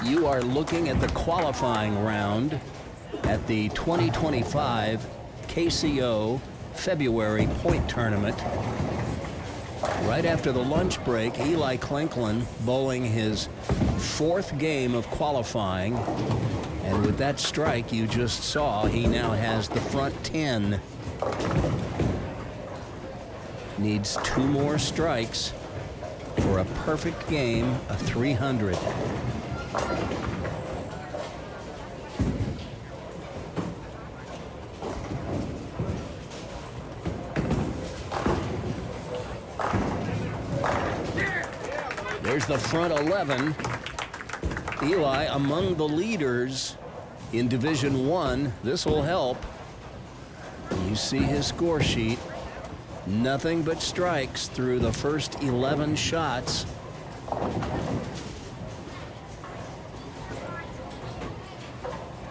You are looking at the qualifying round at the 2025 KCO February Point Tournament. Right after the lunch break, Eli Clinklin bowling his fourth game of qualifying. And with that strike you just saw, he now has the front 10. Needs 2 more strikes for a perfect game of 300. There's the front 11. Eli among the leaders in Division 1. This will help. You see his score sheet. Nothing but strikes through the first 11 shots.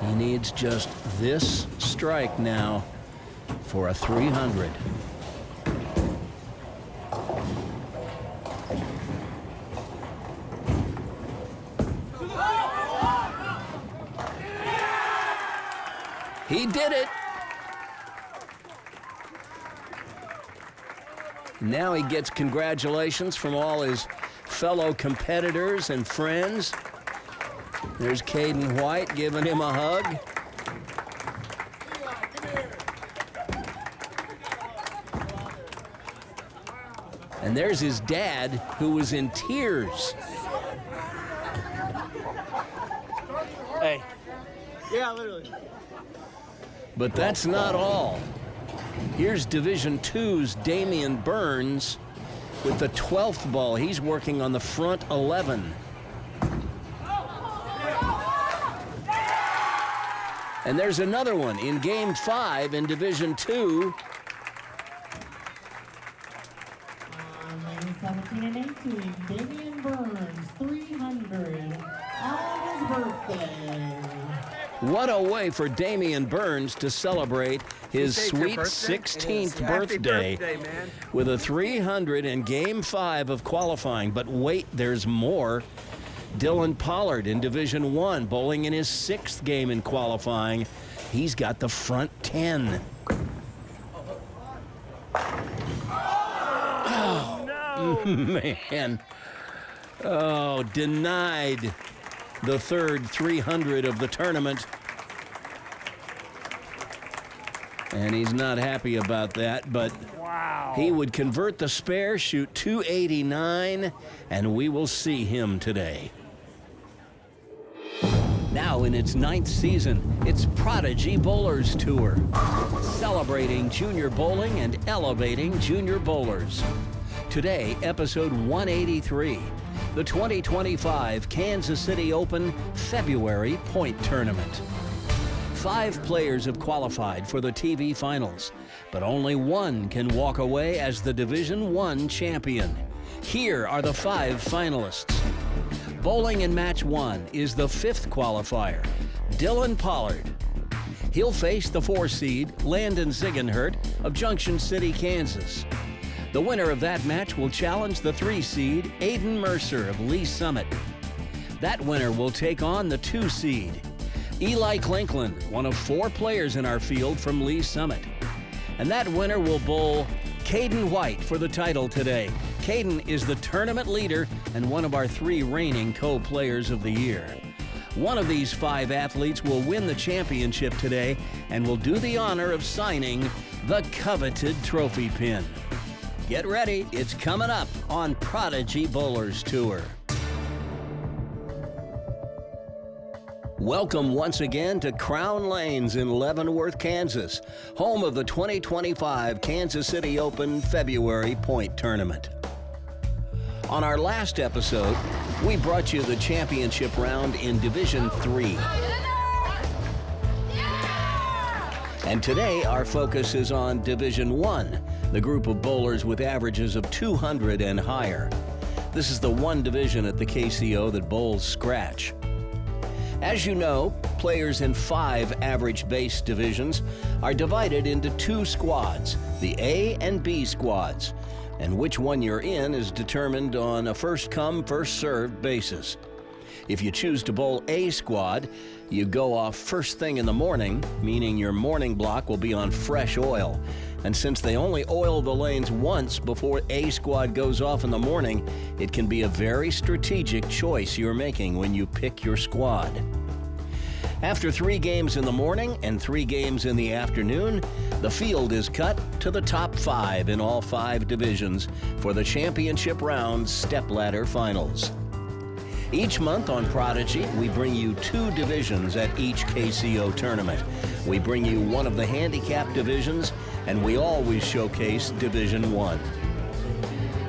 He needs just this strike now for a 300. He did it. Now he gets congratulations from all his fellow competitors and friends. There's Caden White giving him a hug. And there's his dad, who was in tears. Hey. Yeah, literally. But that's not all. Here's Division 2's Damian Burns with the 12th ball. He's working on the front 11. And there's another one in Game 5 in Division 2. 17 and 18, Damian Burns, 300 on his birthday. What a way for Damian Burns to celebrate his sweet 16th birthday with a 300 in Game 5 of qualifying. But wait, there's more. Dylan Pollard in Division 1, bowling in his 6th game in qualifying. He's got the front 10. Oh, no. Man. Oh, denied the third 300 of the tournament. And he's not happy about that, but wow. He would convert the spare, shoot 289, and we will see him today. Now in its 9th season, it's Prodigy Bowlers Tour, celebrating junior bowling and elevating junior bowlers. Today, episode 183, the 2025 Kansas City Open February Point Tournament. 5 players have qualified for the TV finals, but only one can walk away as the Division 1 champion. Here are the 5 finalists. Bowling in match 1 is the 5th qualifier, Dylan Pollard. He'll face the 4 seed, Landon Ziegenhurt of Junction City, Kansas. The winner of that match will challenge the 3 seed, Aiden Mercer of Lee Summit. That winner will take on the 2 seed, Eli Clinklin, one of 4 players in our field from Lee Summit. And that winner will bowl Caden White for the title today. Caden is the tournament leader and one of our 3 reigning co-players of the year. One of these 5 athletes will win the championship today and will do the honor of signing the coveted trophy pin. Get ready, it's coming up on Prodigy Bowlers Tour. Welcome once again to Crown Lanes in Leavenworth, Kansas, home of the 2025 Kansas City Open February Point Tournament. On our last episode, we brought you the championship round in Division 3. And today our focus is on Division 1, the group of bowlers with averages of 200 and higher. This is the one division at the KCO that bowls scratch. As you know, players in 5 average base divisions are divided into 2 squads, the A and B squads, and which one you're in is determined on a first-come, first-served basis. If you choose to bowl A squad, you go off first thing in the morning, meaning your morning block will be on fresh oil. And since they only oil the lanes once before A squad goes off in the morning, it can be a very strategic choice you're making when you pick your squad. After 3 games in the morning and 3 games in the afternoon, the field is cut to the top 5 in all 5 divisions for the championship round stepladder finals. Each month on Prodigy, we bring you 2 divisions at each KCO tournament. We bring you one of the handicap divisions, and we always showcase Division 1.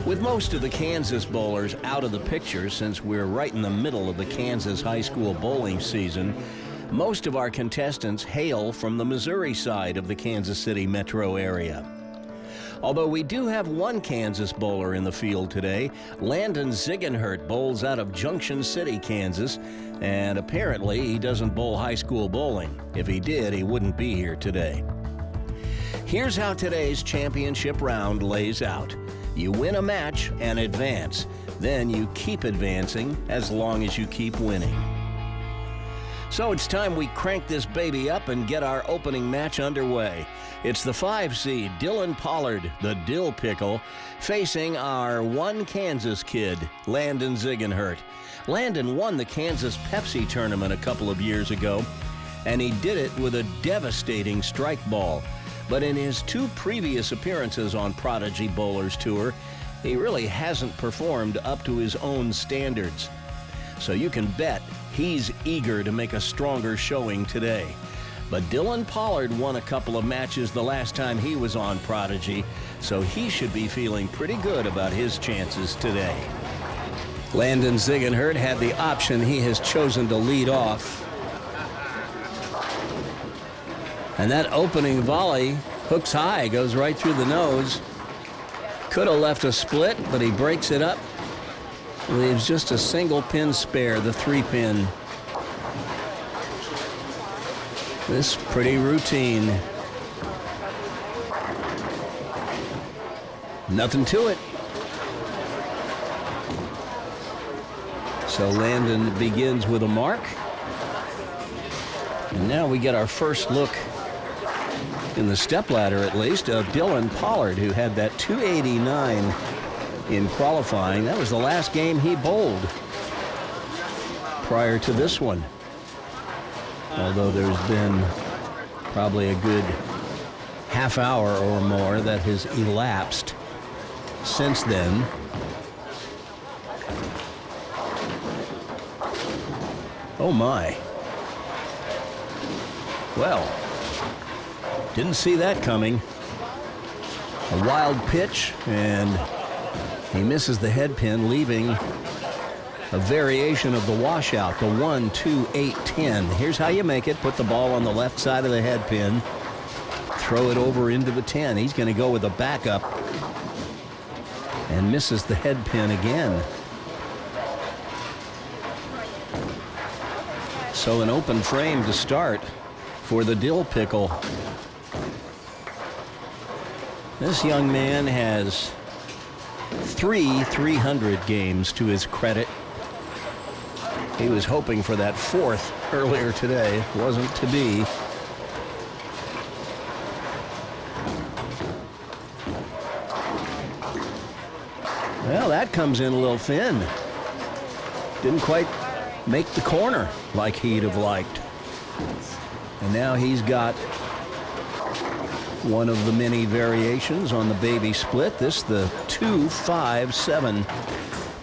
With most of the Kansas bowlers out of the picture since we're right in the middle of the Kansas high school bowling season, most of our contestants hail from the Missouri side of the Kansas City metro area. Although we do have one Kansas bowler in the field today, Landon Ziegenhurt bowls out of Junction City, Kansas, and apparently he doesn't bowl high school bowling. If he did, he wouldn't be here today. Here's how today's championship round lays out. You win a match and advance. Then you keep advancing as long as you keep winning. So it's time we crank this baby up and get our opening match underway. It's the 5 seed Dylan Pollard, the Dill Pickle, facing our one Kansas kid, Landon Ziegenhurt. Landon won the Kansas Pepsi tournament a couple of years ago, and he did it with a devastating strike ball. But in his 2 previous appearances on Prodigy Bowlers Tour, he really hasn't performed up to his own standards. So you can bet he's eager to make a stronger showing today. But Dylan Pollard won a couple of matches the last time he was on Prodigy, so he should be feeling pretty good about his chances today. Landon Ziegenhurt had the option. He has chosen to lead off. And that opening volley hooks high, goes right through the nose. Could have left a split, but he breaks it up. Leaves just a single pin spare, the 3-pin. This pretty routine. Nothing to it. So Landon begins with a mark. And now we get our first look, in the stepladder at least, of Dylan Pollard, who had that 289 in qualifying. That was the last game he bowled prior to this one. Although there's been probably a good half hour or more that has elapsed since then. Oh my. Well, didn't see that coming. A wild pitch, and he misses the head pin, leaving a variation of the washout, the 1, 2, 8, 10. Here's how you make it. Put the ball on the left side of the head pin. Throw it over into the 10. He's going to go with a backup and misses the head pin again. So an open frame to start for the Dill Pickle. This young man has 3 300 games to his credit. He was hoping for that 4th earlier today. Wasn't to be. Well, that comes in a little thin. Didn't quite make the corner like he'd have liked. And now he's got one of the many variations on the baby split. This, the 2, 5, 7.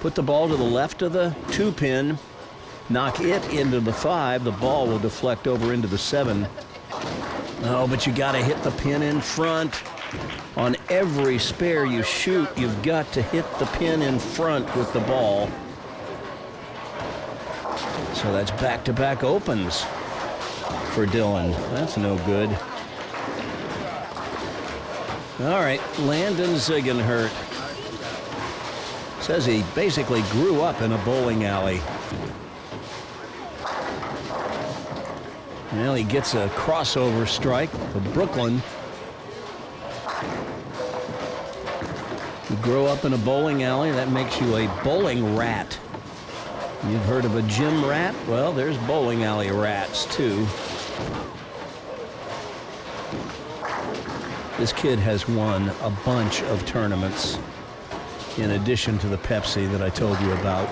Put the ball to the left of the 2-pin. Knock it into the 5. The ball will deflect over into the 7. Oh, but you got to hit the pin in front. On every spare you shoot, you've got to hit the pin in front with the ball. So that's back-to-back opens for Dylan. That's no good. All right, Landon Ziegenhurt says he basically grew up in a bowling alley. Well, he gets a crossover strike for Brooklyn. You grow up in a bowling alley, that makes you a bowling rat. You've heard of a gym rat? Well, there's bowling alley rats, too. This kid has won a bunch of tournaments in addition to the Pepsi that I told you about.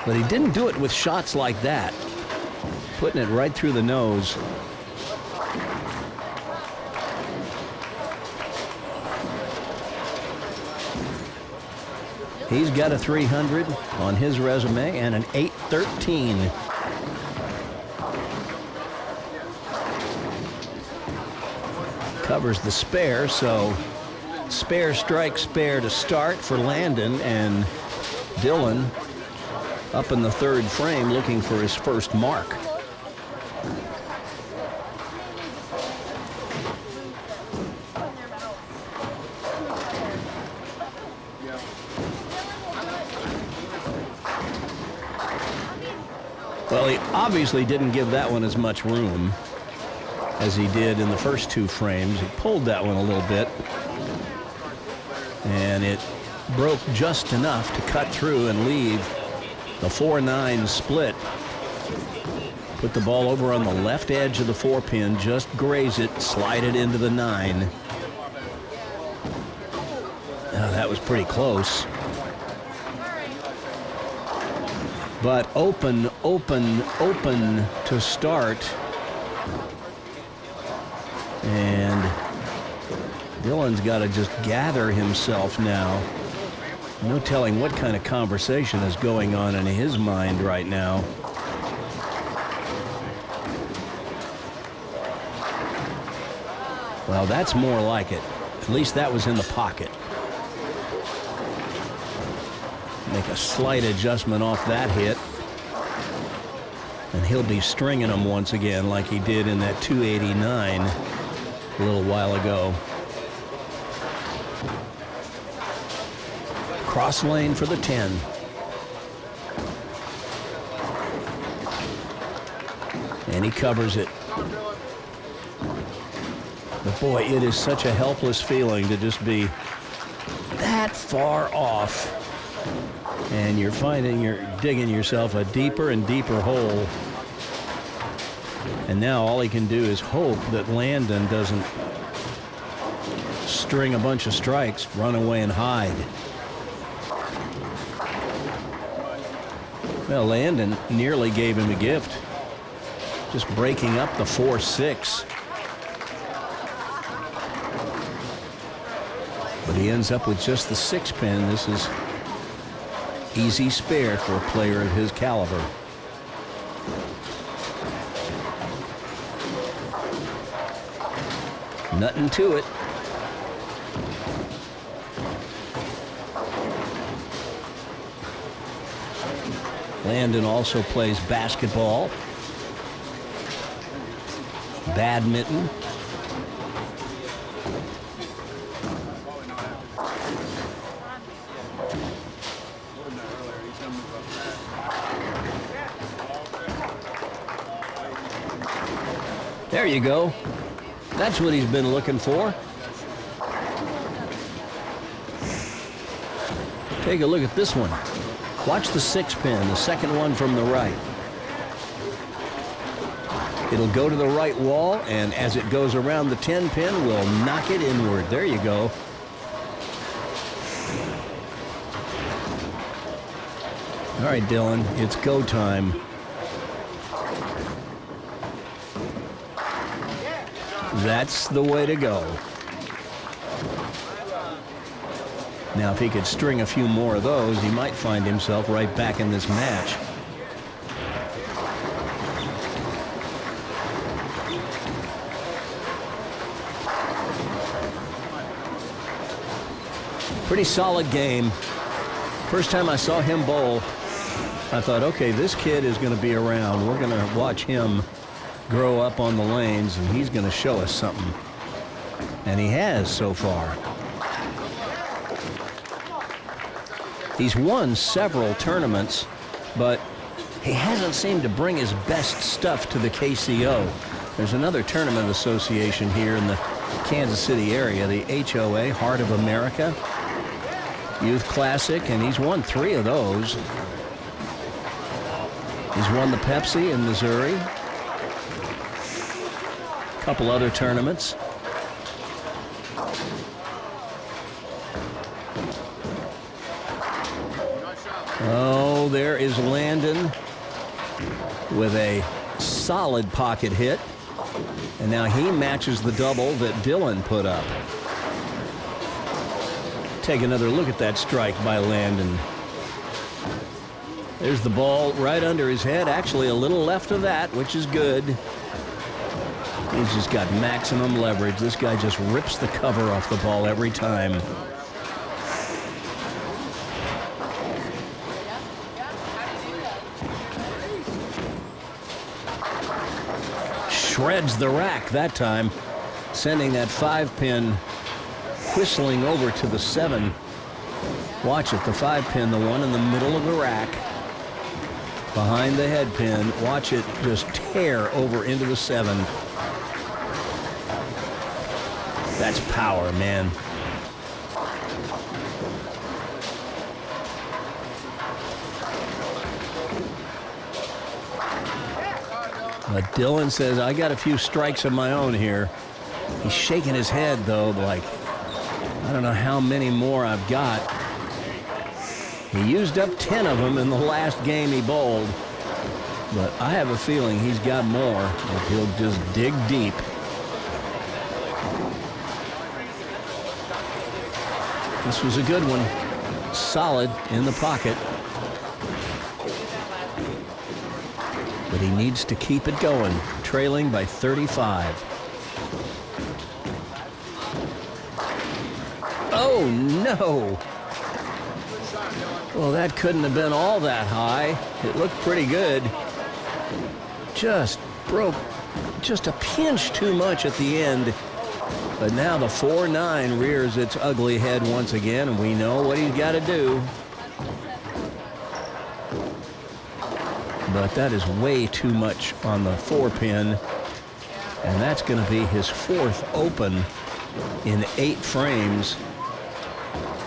But he didn't do it with shots like that. Putting it right through the nose. He's got a 300 on his resume and an 813. Covers the spare, so spare strike, spare to start for Landon, and Dylan up in the third frame looking for his first mark. Well, he obviously didn't give that one as much room as he did in the first two frames. He pulled that one a little bit, and it broke just enough to cut through and leave the 4-9 split. Put the ball over on the left edge of the 4-pin, just graze it, slide it into the 9. That was pretty close. But open, open, open to start. And Dylan's got to just gather himself now. No telling what kind of conversation is going on in his mind right now. Well, that's more like it. At least that was in the pocket. Make a slight adjustment off that hit. And he'll be stringing them once again like he did in that 289 a little while ago. Cross lane for the 10. And he covers it. But boy, it is such a helpless feeling to just be that far off. And you're finding you're digging yourself a deeper and deeper hole. And now all he can do is hope that Landon doesn't string a bunch of strikes, run away and hide. Well, Landon nearly gave him a gift. Just breaking up the 4-6. But he ends up with just the 6-pin. This is easy spare for a player of his caliber. Nothing to it. Landon also plays basketball, badminton, there you go. That's what he's been looking for. Take a look at this one. Watch the 6-pin, the second one from the right. It'll go to the right wall, and as it goes around the 10-pin, we'll knock it inward. There you go. All right, Dylan, it's go time. That's the way to go. Now, if he could string a few more of those, he might find himself right back in this match. Pretty solid game. First time I saw him bowl, I thought, okay, this kid is going to be around. We're going to watch him grow up on the lanes, and he's going to show us something. And he has so far. He's won several tournaments, but he hasn't seemed to bring his best stuff to the KCO. There's another tournament association here in the Kansas City area, the HOA, Heart of America Youth Classic, and he's won 3 of those. He's won the Pepsi in Missouri, a couple other tournaments. Oh, there is Landon with a solid pocket hit. And now he matches the double that Dylan put up. Take another look at that strike by Landon. There's the ball right under his head. Actually, a little left of that, which is good. He's just got maximum leverage. This guy just rips the cover off the ball every time. Shreds the rack that time, sending that 5-pin whistling over to the 7. Watch it, the 5-pin, the one in the middle of the rack, behind the head pin. Watch it just tear over into the 7. That's power, man. But Dylan says, I got a few strikes of my own here. He's shaking his head, though, like, I don't know how many more I've got. He used up 10 of them in the last game he bowled. But I have a feeling he's got more if he'll just dig deep. This was a good one. Solid in the pocket. But he needs to keep it going, trailing by 35. Oh, no. Well, that couldn't have been all that high. It looked pretty good. Just broke just a pinch too much at the end. But now the 4-9 rears its ugly head once again, and we know what he's got to do. But that is way too much on the 4-pin, and that's going to be his 4th open in 8 frames.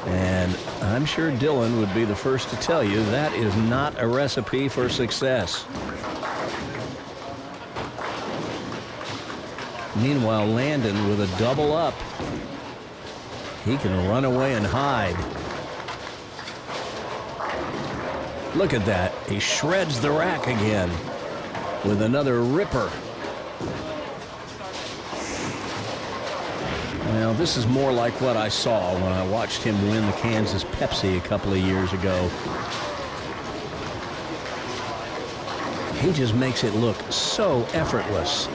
And I'm sure Dylan would be the first to tell you that is not a recipe for success. Meanwhile, Landon with a double up. He can run away and hide. Look at that. He shreds the rack again with another ripper. Well, this is more like what I saw when I watched him win the Kansas Pepsi a couple of years ago. He just makes it look so effortless.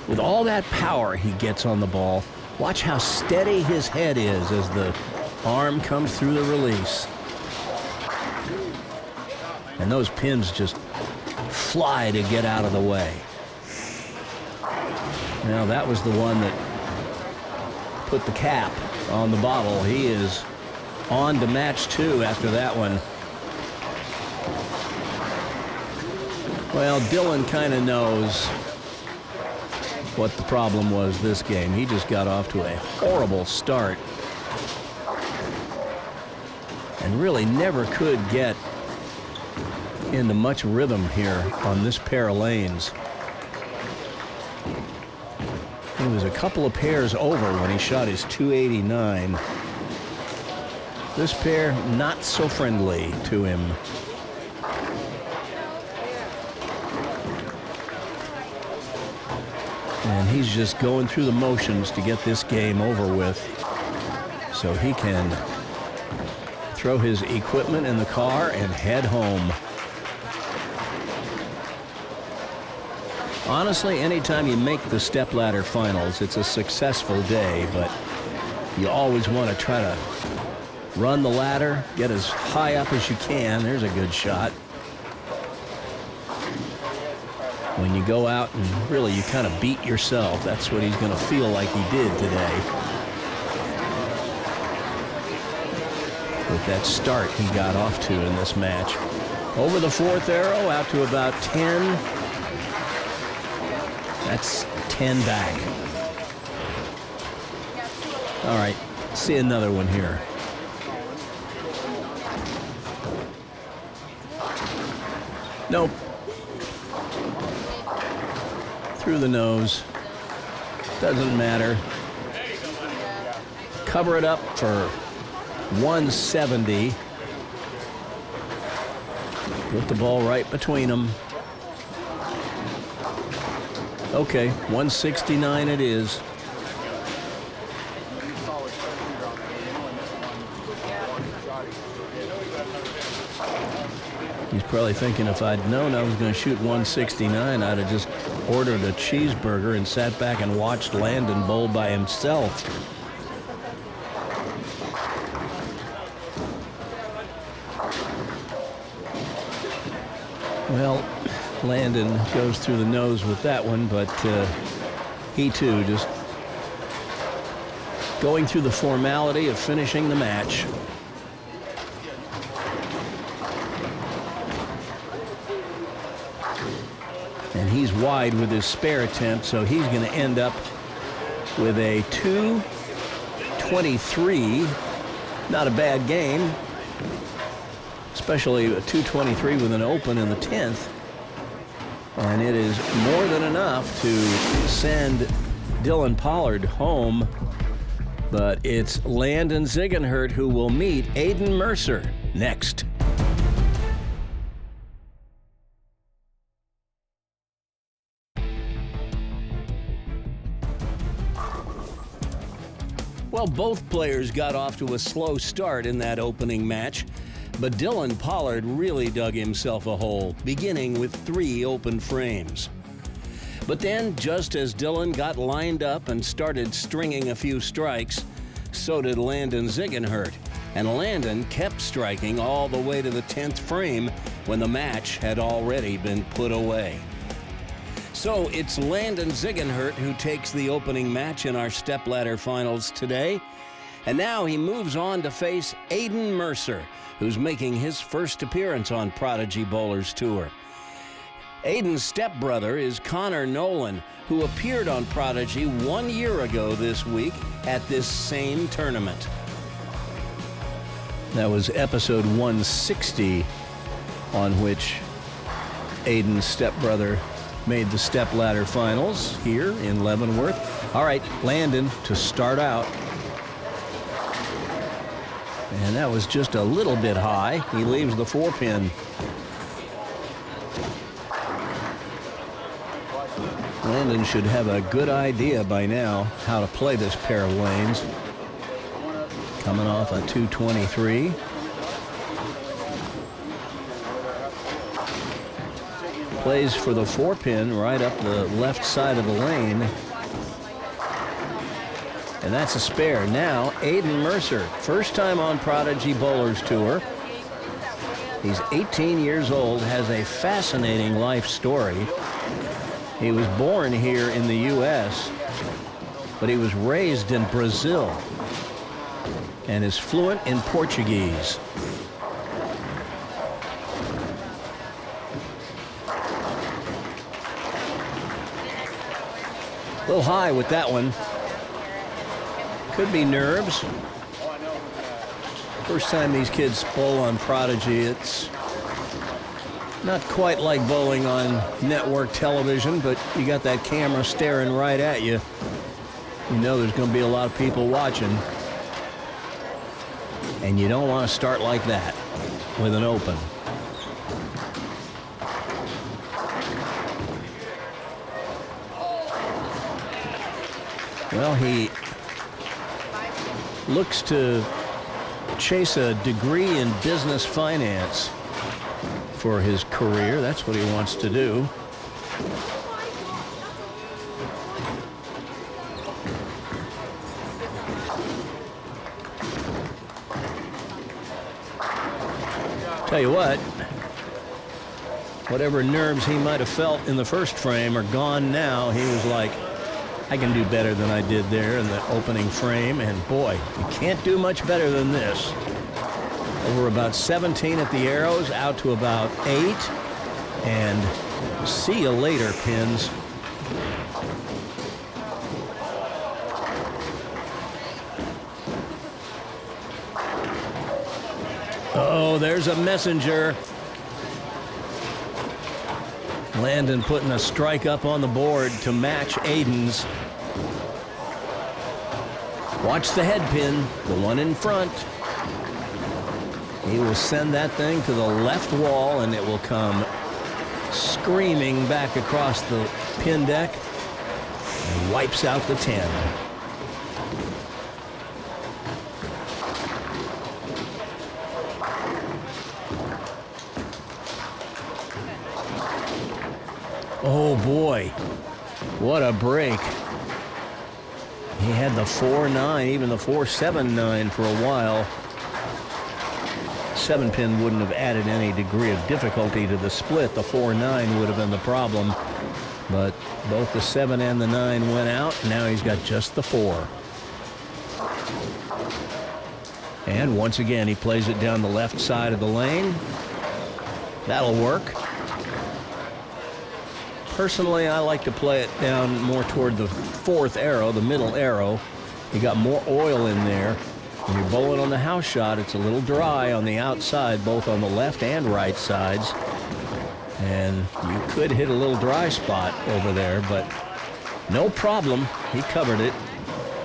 With all that power he gets on the ball, watch how steady his head is as the arm comes through the release. And those pins just fly to get out of the way. Now that was the one that put the cap on the bottle. He is on to match 2 after that one. Well, Dylan kind of knows what the problem was this game. He just got off to a horrible start and really never could get into much rhythm here on this pair of lanes. He was a couple of pairs over when he shot his 289. This pair not so friendly to him. And he's just going through the motions to get this game over with so he can throw his equipment in the car and head home. Honestly, anytime you make the stepladder finals, it's a successful day, but you always want to try to run the ladder, get as high up as you can. There's a good shot. When you go out and really you kind of beat yourself, that's what he's going to feel like he did today. With that start he got off to in this match. Over the fourth arrow, out to about 10. That's 10 back. All right, see another one here. Nope. Through the nose. Doesn't matter. Cover it up for 170. Put the ball right between them. Okay, 169 it is. He's probably thinking if I'd known I was going to shoot 169, I'd have just ordered a cheeseburger and sat back and watched Landon bowl by himself. Well, Landon goes through the nose with that one, but he too just going through the formality of finishing the match. And he's wide with his spare attempt, so he's going to end up with a 223. Not a bad game, especially a 223 with an open in the 10th. And it is more than enough to send Dylan Pollard home. But it's Landon Ziegenhurt who will meet Aiden Mercer next. Well, both players got off to a slow start in that opening match, but Dylan Pollard really dug himself a hole, beginning with 3 open frames. But then, just as Dylan got lined up and started stringing a few strikes, so did Landon Ziegenhurt, and Landon kept striking all the way to the 10th frame when the match had already been put away. So it's Landon Ziegenhurt who takes the opening match in our stepladder finals today. And now he moves on to face Aiden Mercer, who's making his first appearance on Prodigy Bowlers Tour. Aiden's stepbrother is Connor Nolan, who appeared on Prodigy 1 year ago this week at this same tournament. That was episode 160, on which Aiden's stepbrother made the stepladder finals here in Leavenworth. All right, Landon to start out. And that was just a little bit high. He leaves the 4-pin. Landon should have a good idea by now how to play this pair of lanes. Coming off a 223. Plays for the 4-pin right up the left side of the lane. And that's a spare. Now, Aiden Mercer, first time on Prodigy Bowlers Tour. He's 18 years old, has a fascinating life story. He was born here in the U.S., but he was raised in Brazil and is fluent in Portuguese. A little high with that one. Could be nerves. First time these kids bowl on Prodigy. It's not quite like bowling on network television, but you got that camera staring right at you. You know there's going to be a lot of people watching. And you don't want to start like that with an open. Well, he looks to chase a degree in business finance for his career. That's what he wants to do. Tell you what, Whatever nerves he might have felt in the first frame are gone now. He was like, I can do better than I did there in the opening frame. And boy, you can't do much better than this. Over about 17 at the arrows, out to about 8. And see you later, pins. Oh, there's a messenger. Landon putting a strike up on the board to match Aiden's. Watch the head pin, the one in front. He will send that thing to the left wall, and it will come screaming back across the pin deck and wipes out the 10. Oh boy, what a break. He had the 4-9, even the 4-7-9 for a while. 7-pin wouldn't have added any degree of difficulty to the split. The 4-9 would have been the problem. But both the 7 and the 9 went out. Now he's got just the 4. And once again, he plays it down the left side of the lane. That'll work. Personally, I like to play it down more toward the 4th arrow, the middle arrow. You got more oil in there. When you're bowling on the house shot, it's a little dry on the outside, both on the left and right sides. And you could hit a little dry spot over there, but no problem. He covered it.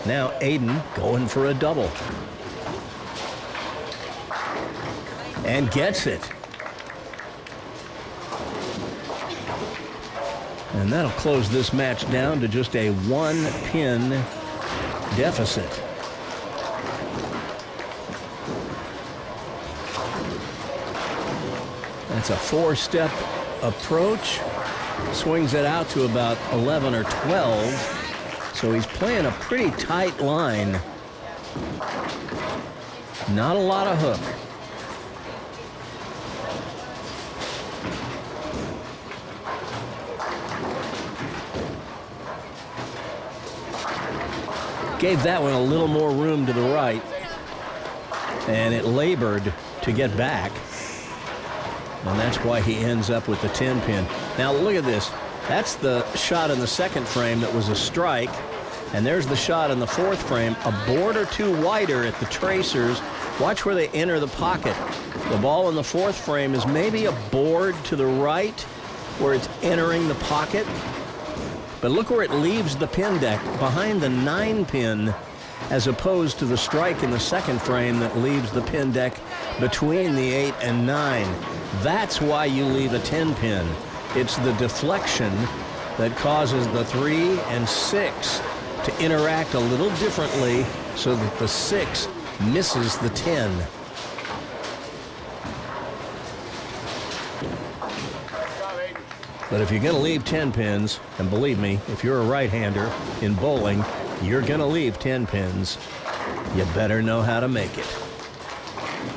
Now Aiden going for a double. And gets it. And that'll close this match down to just a 1-pin deficit. That's a 4-step approach. Swings it out to about 11 or 12. So he's playing a pretty tight line. Not a lot of hook. Gave that one a little more room to the right, and it labored to get back, and that's why he ends up with the 10-pin. Now look at this. That's the shot in the second frame that was a strike, and there's the shot in the 4th frame, a board or two wider at the tracers. Watch where they enter the pocket. The ball in the 4th frame is maybe a board to the right where it's entering the pocket. But look where it leaves the pin deck, behind the 9-pin, as opposed to the strike in the second frame that leaves the pin deck between the 8 and 9. That's why you leave a 10-pin. It's the deflection that causes the 3 and 6 to interact a little differently so that the 6 misses the 10. But if you're going to leave 10 pins, and believe me, if you're a right-hander in bowling, you're going to leave 10 pins. You better know how to make it.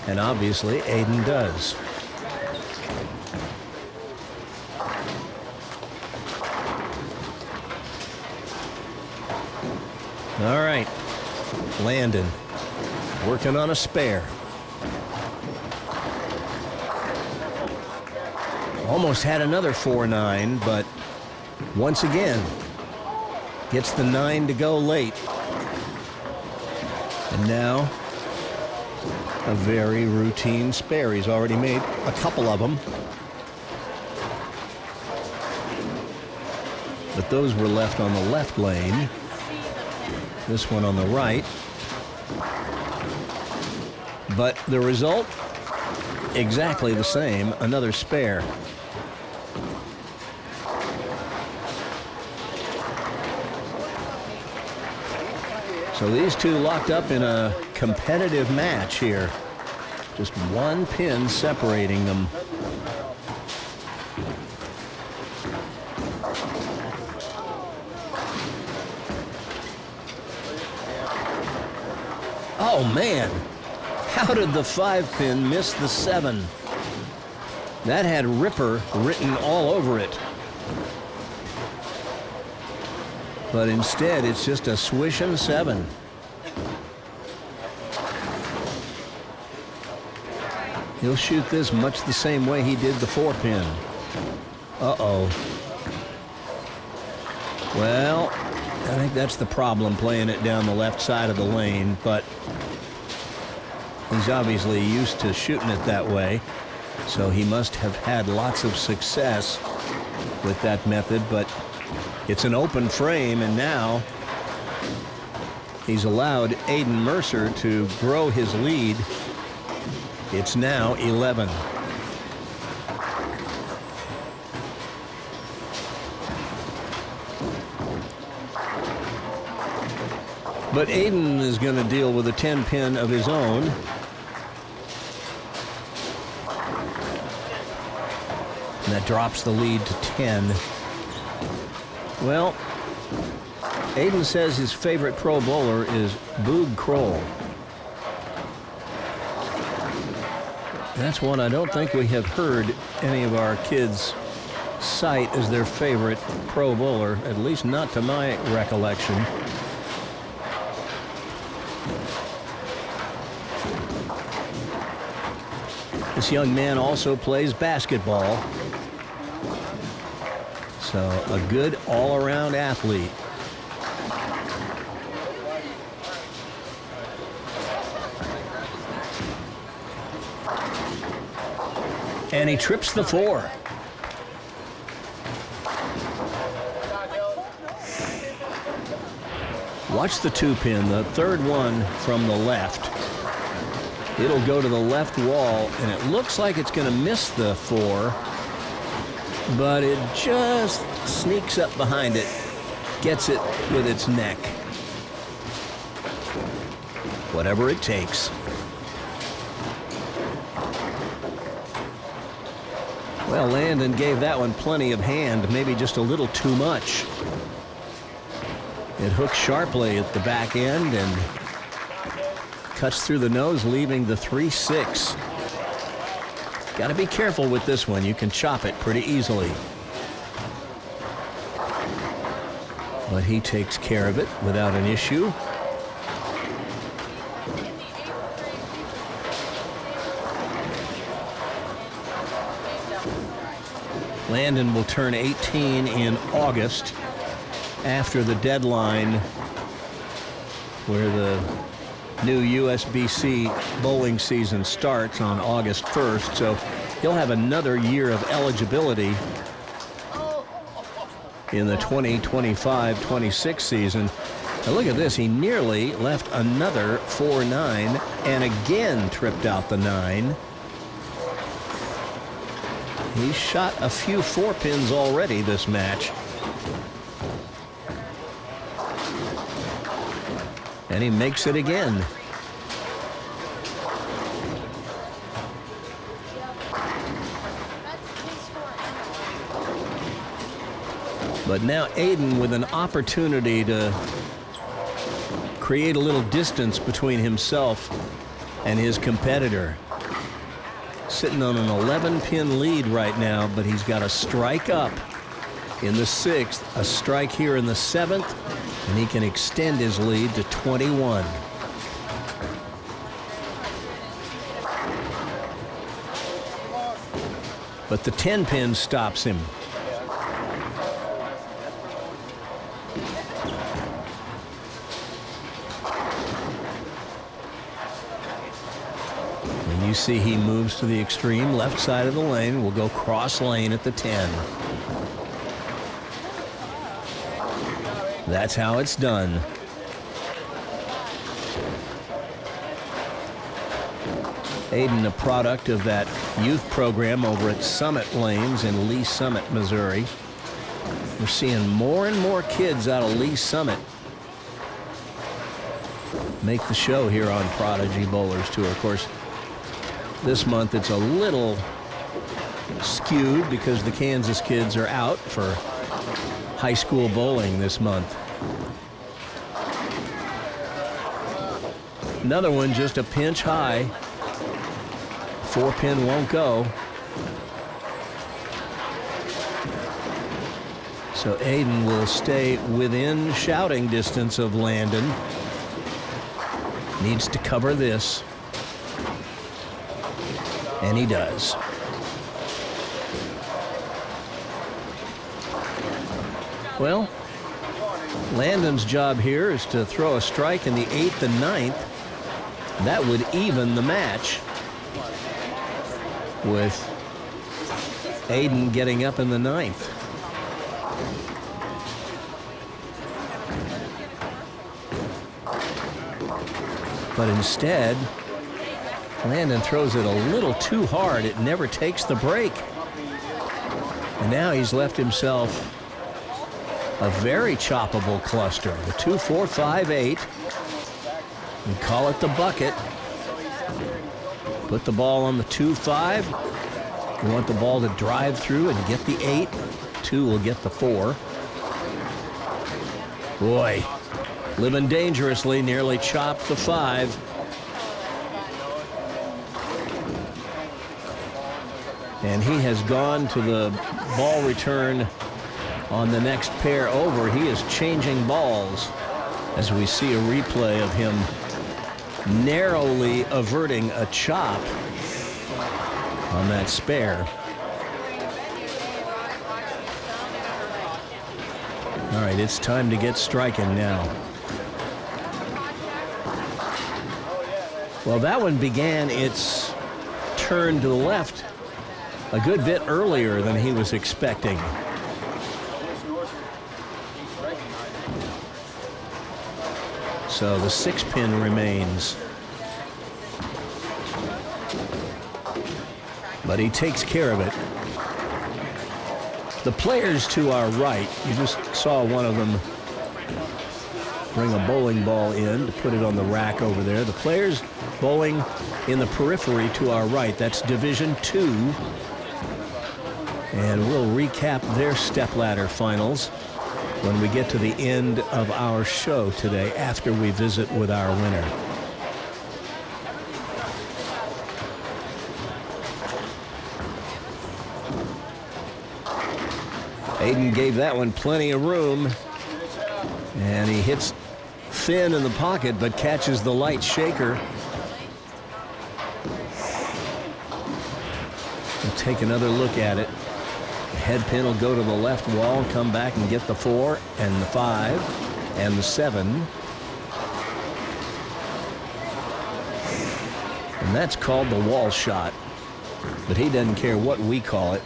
And obviously, Aiden does. All right, Landon working on a spare. Almost had another 4-9, but once again, gets the 9 to go late. And now, a very routine spare. He's already made a couple of them. But those were left on the left lane. This one on the right. But the result, exactly the same, another spare. So these two locked up in a competitive match here. Just 1 pin separating them. Oh man, how did the 5-pin miss the 7? That had Ripper written all over it. But instead, it's just a swishing 7. He'll shoot this much the same way he did the 4-pin. Uh-oh. Well, I think that's the problem, playing it down the left side of the lane, but he's obviously used to shooting it that way, so he must have had lots of success with that method, but it's an open frame, and now he's allowed Aiden Mercer to grow his lead. It's now 11. But Aiden is going to deal with a 10-pin of his own. And that drops the lead to 10. Well, Aiden says his favorite pro bowler is Boog Kroll. That's one I don't think we have heard any of our kids cite as their favorite pro bowler, at least not to my recollection. This young man also plays basketball. So a good all-around athlete. And he trips the 4. Watch the 2-pin, the third one from the left. It'll go to the left wall, and it looks like it's going to miss the 4, but it just sneaks up behind it, gets it with its neck. Whatever it takes. Well, Landon gave that one plenty of hand, maybe just a little too much. It hooks sharply at the back end and cuts through the nose, leaving the 3-6. Got to be careful with this one. You can chop it pretty easily. But he takes care of it without an issue. Landon will turn 18 in August, after the deadline where the new USBC bowling season starts on August 1st. So he'll have another year of eligibility in the 2025-26 season. Now look at this. He nearly left another 4-9 and again tripped out the 9. He's shot a few 4-pins already this match. And he makes it again. But now Aiden with an opportunity to create a little distance between himself and his competitor. Sitting on an 11-pin lead right now, but he's got a strike up in the 6th, a strike here in the 7th, and he can extend his lead to 21. But the 10-pin stops him. And you see he moves to the extreme left side of the lane. Will go cross lane at the 10. That's how it's done. Aiden, a product of that youth program over at Summit Lanes in Lee Summit, Missouri. We're seeing more and more kids out of Lee Summit make the show here on Prodigy Bowlers Tour. Of course, this month it's a little skewed because the Kansas kids are out for high school bowling this month. Another one just a pinch high. 4-pin won't go. So Aiden will stay within shouting distance of Landon. Needs to cover this. And he does. Well, Landon's job here is to throw a strike in the 8th and 9th. That would even the match, with Aiden getting up in the 9th. But instead, Landon throws it a little too hard. It never takes the break. And now he's left himself a very choppable cluster. The 2, 4, 5, 8. We call it the bucket. Put the ball on the 2, 5. We want the ball to drive through and get the 8. 2 will get the 4. Boy, living dangerously, nearly chopped the 5. And he has gone to the ball return on the next pair over. He is changing balls as we see a replay of him narrowly averting a chop on that spare. All right, it's time to get striking now. Well, that one began its turn to the left a good bit earlier than he was expecting. So the 6-pin remains. But he takes care of it. The players to our right, you just saw one of them bring a bowling ball in to put it on the rack over there. The players bowling in the periphery to our right, that's Division II. And we'll recap their stepladder finals when we get to the end of our show today, after we visit with our winner. Aiden gave that one plenty of room, and he hits thin in the pocket but catches the light shaker. We'll take another look at it. The head pin will go to the left wall and come back and get the 4 and the 5 and the 7. And that's called the wall shot. But he doesn't care what we call it.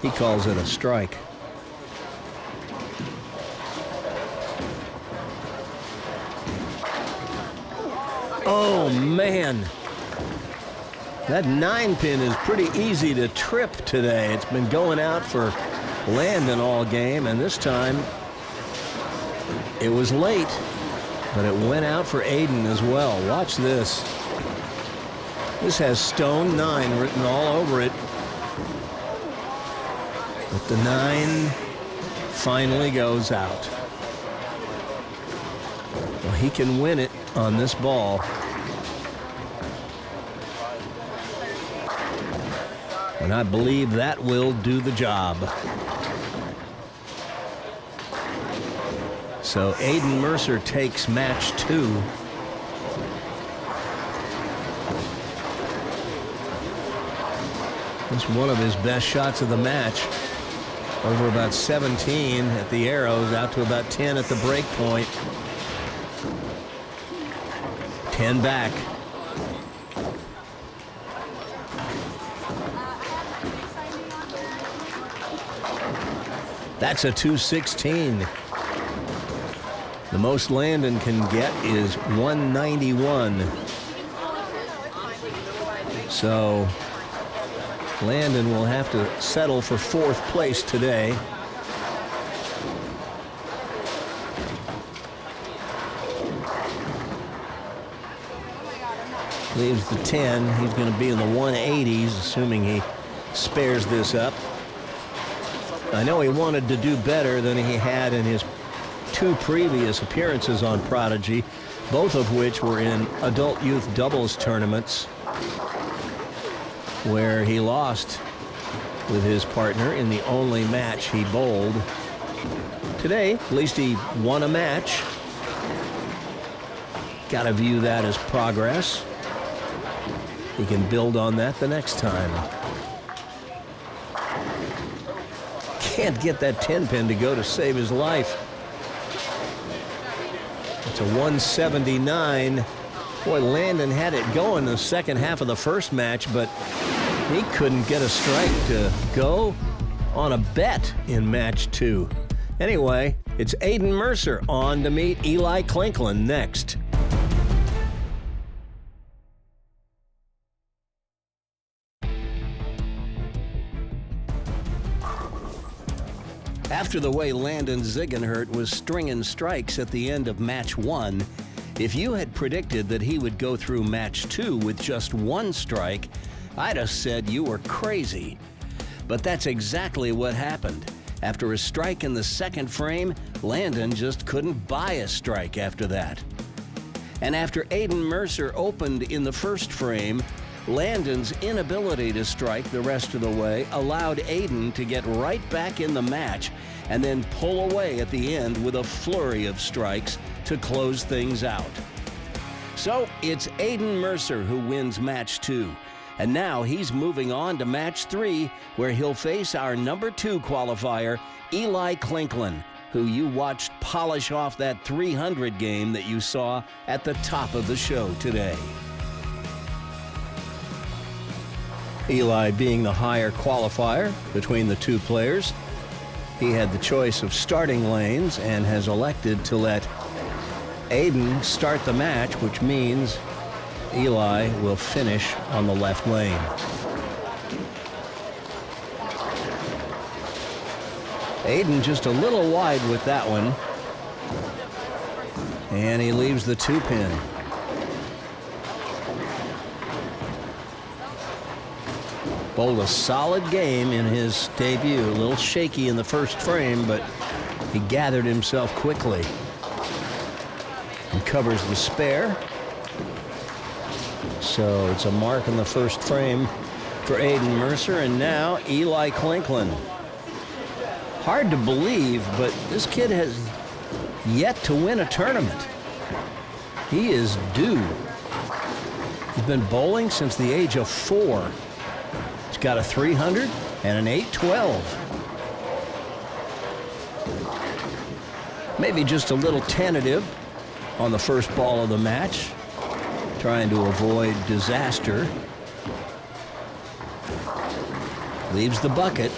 He calls it a strike. Oh, man. That 9-pin is pretty easy to trip today. It's been going out for Landon all game, and this time it was late, but it went out for Aiden as well. Watch this. This has Stone 9 written all over it. But the 9 finally goes out. Well, he can win it on this ball. And I believe that will do the job. So Aiden Mercer takes match 2. It's one of his best shots of the match. Over about 17 at the arrows, out to about 10 at the break point. 10 back. That's a 216. The most Landon can get is 191. So Landon will have to settle for 4th place today. Leaves the 10. He's going to be in the 180s, assuming he spares this up. I know he wanted to do better than he had in his 2 previous appearances on Prodigy, both of which were in adult youth doubles tournaments, where he lost with his partner in the only match he bowled. Today, at least he won a match. Got to view that as progress. He can build on that the next time. Can't get that 10-pin to go to save his life. It's a 179. Boy, Landon had it going the second half of the first match, but he couldn't get a strike to go on a bet in match 2. Anyway, it's Aiden Mercer on to meet Eli Clinklin next. After the way Landon Ziegenhurt was stringing strikes at the end of match 1, if you had predicted that he would go through match 2 with just 1 strike, I'd have said you were crazy. But that's exactly what happened. After a strike in the second frame, Landon just couldn't buy a strike after that. And after Aiden Mercer opened in the first frame, Landon's inability to strike the rest of the way allowed Aiden to get right back in the match and then pull away at the end with a flurry of strikes to close things out. So it's Aiden Mercer who wins match 2. And now he's moving on to match 3, where he'll face our number 2 qualifier, Eli Clinklin, who you watched polish off that 300 game that you saw at the top of the show today. Eli being the higher qualifier between the 2 players, he had the choice of starting lanes and has elected to let Aiden start the match, which means Eli will finish on the left lane. Aiden just a little wide with that one. And he leaves the 2-pin. Bowled a solid game in his debut. A little shaky in the first frame, but he gathered himself quickly. And covers the spare. So it's a mark in the first frame for Aiden Mercer, and now Eli Clinklin. Hard to believe, but this kid has yet to win a tournament. He is due. He's been bowling since the age of 4. He's got a 300 and an 812. Maybe just a little tentative on the first ball of the match, trying to avoid disaster. Leaves the bucket.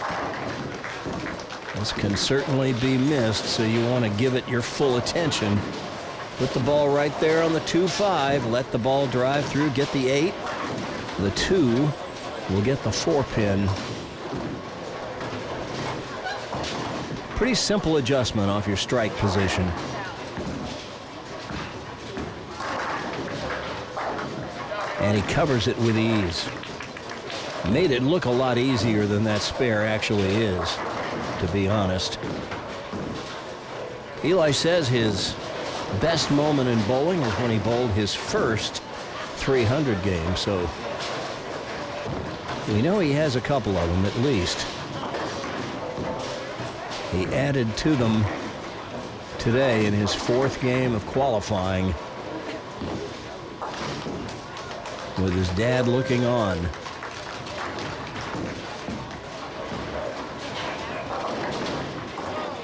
This can certainly be missed, so you want to give it your full attention. Put the ball right there on the 2-5. Let the ball drive through, get the 8. The 2 will get the 4-pin. Pretty simple adjustment off your strike position. And he covers it with ease. Made it look a lot easier than that spare actually is, to be honest. Eli says his best moment in bowling was when he bowled his first 300 game, so we know he has a couple of them at least. He added to them today in his 4th game of qualifying, with his dad looking on.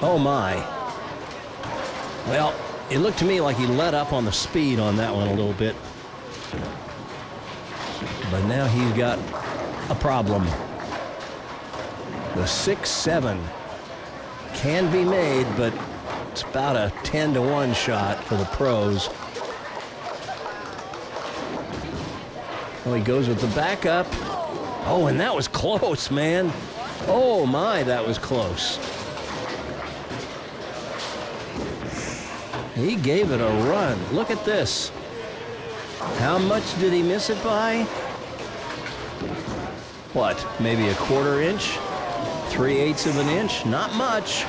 Oh my. Well, it looked to me like he let up on the speed on that one a little bit. But now he's got a problem. The 6-7 can be made, but it's about a 10-to-1 shot for the pros. Oh, he goes with the backup. Oh, and that was close, man. Oh my, that was close. He gave it a run. Look at this. How much did he miss it by? What, maybe a 1/4 inch? 3/8 of an inch? Not much.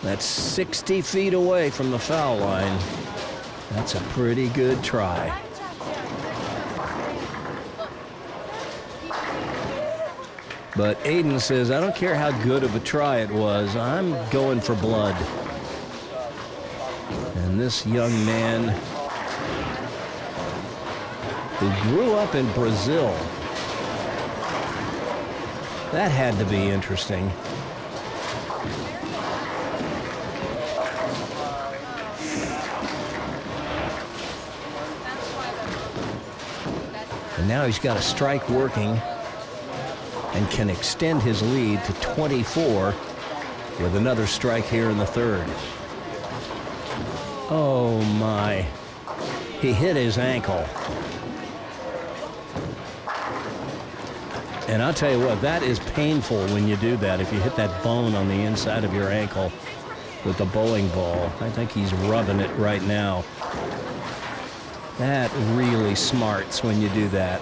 That's 60 feet away from the foul line. That's a pretty good try. But Aiden says, I don't care how good of a try it was, I'm going for blood. And this young man who grew up in Brazil, that had to be interesting. And now he's got a strike working and can extend his lead to 24 with another strike here in the third. Oh my, he hit his ankle. And I'll tell you what, that is painful when you do that. If you hit that bone on the inside of your ankle with the bowling ball. I think he's rubbing it right now. That really smarts when you do that.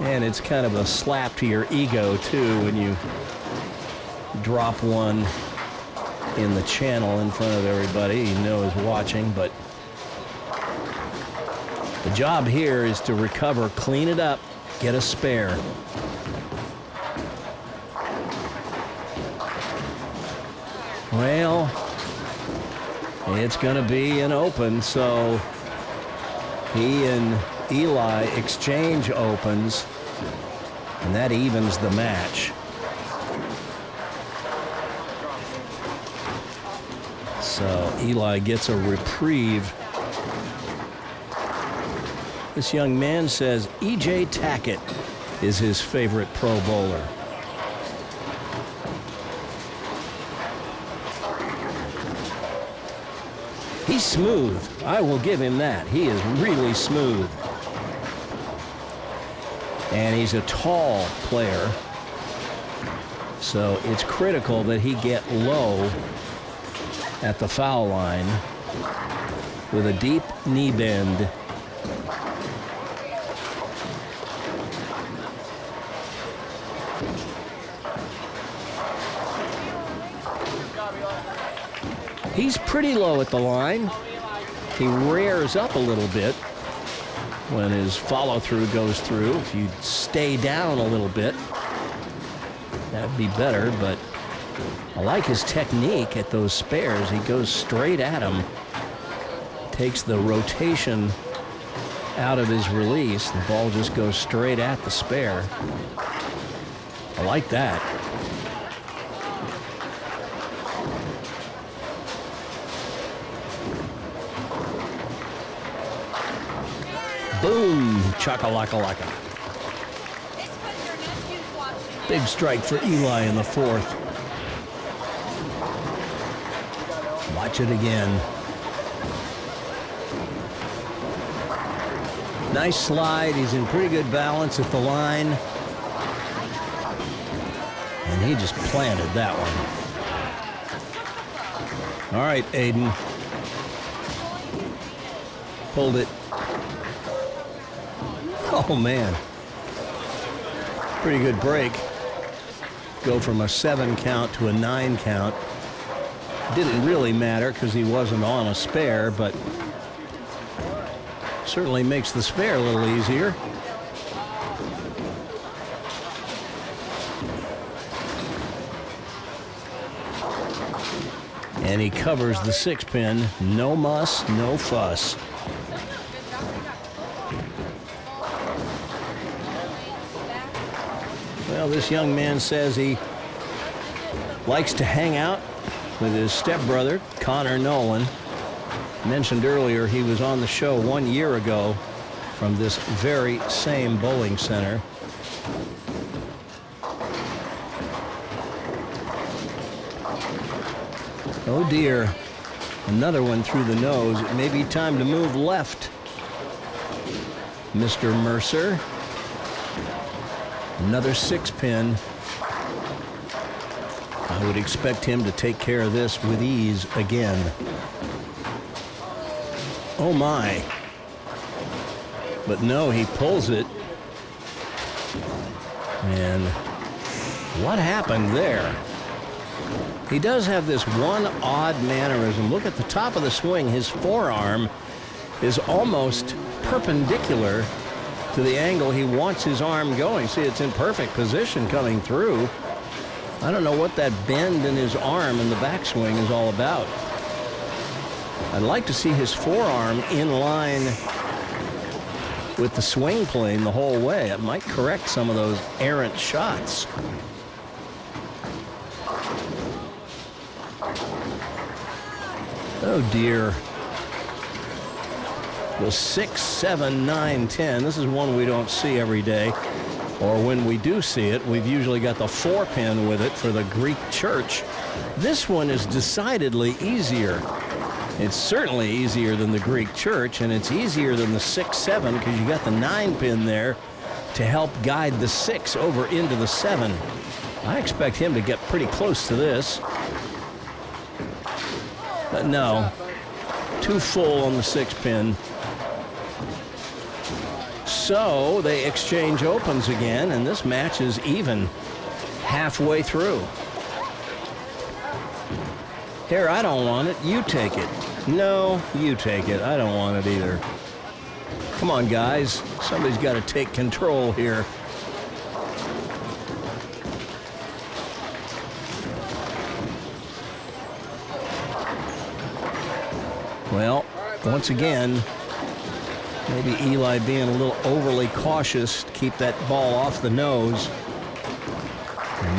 And it's kind of a slap to your ego, too, when you drop one in the channel in front of everybody you know is watching. But the job here is to recover, clean it up, get a spare. Well, it's going to be an open, so he and Eli exchange opens, and that evens the match. So Eli gets a reprieve. This young man says E.J. Tackett is his favorite pro bowler. He's smooth. I will give him that. He is really smooth. And he's a tall player, so it's critical that he get low at the foul line with a deep knee bend. He's pretty low at the line. He rears up a little bit when his follow-through goes through. If you stay down a little bit, that'd be better, but I like his technique at those spares. He goes straight at them, takes the rotation out of his release. The ball just goes straight at the spare. I like that. Boom, chaka-laka-laka. Big strike for Eli in the fourth. Watch it again. Nice slide. He's in pretty good balance at the line. And he just planted that one. All right, Aiden. Pulled it. Oh, man. Pretty good break. Go from a 7 count to a 9 count. Didn't really matter because he wasn't on a spare, but certainly makes the spare a little easier. And he covers the 6-pin. No muss, no fuss. Well, this young man says he likes to hang out with his stepbrother, Connor Nolan. Mentioned earlier he was on the show 1 year ago from this very same bowling center. Oh dear, another one through the nose. It may be time to move left, Mr. Mercer. Another 6-pin. I would expect him to take care of this with ease again. Oh my. But no, he pulls it. And what happened there? He does have this one odd mannerism. Look at the top of the swing. His forearm is almost perpendicular to the angle he wants his arm going. See, it's in perfect position coming through. I don't know what that bend in his arm in the backswing is all about. I'd like to see his forearm in line with the swing plane the whole way. It might correct some of those errant shots. Oh dear. The 6, 7, 9, 10. This is one we don't see every day. Or when we do see it, we've usually got the 4-pin with it for the Greek church. This one is decidedly easier. It's certainly easier than the Greek church, and it's easier than the 6, 7 because you got the 9-pin there to help guide the 6 over into the 7. I expect him to get pretty close to this. But no, too full on the 6-pin. So they exchange opens again, and this match is even halfway through. Here, I don't want it. You take it. No, you take it. I don't want it either. Come on, guys. Somebody's got to take control here. Well, once again, maybe Eli being a little overly cautious to keep that ball off the nose.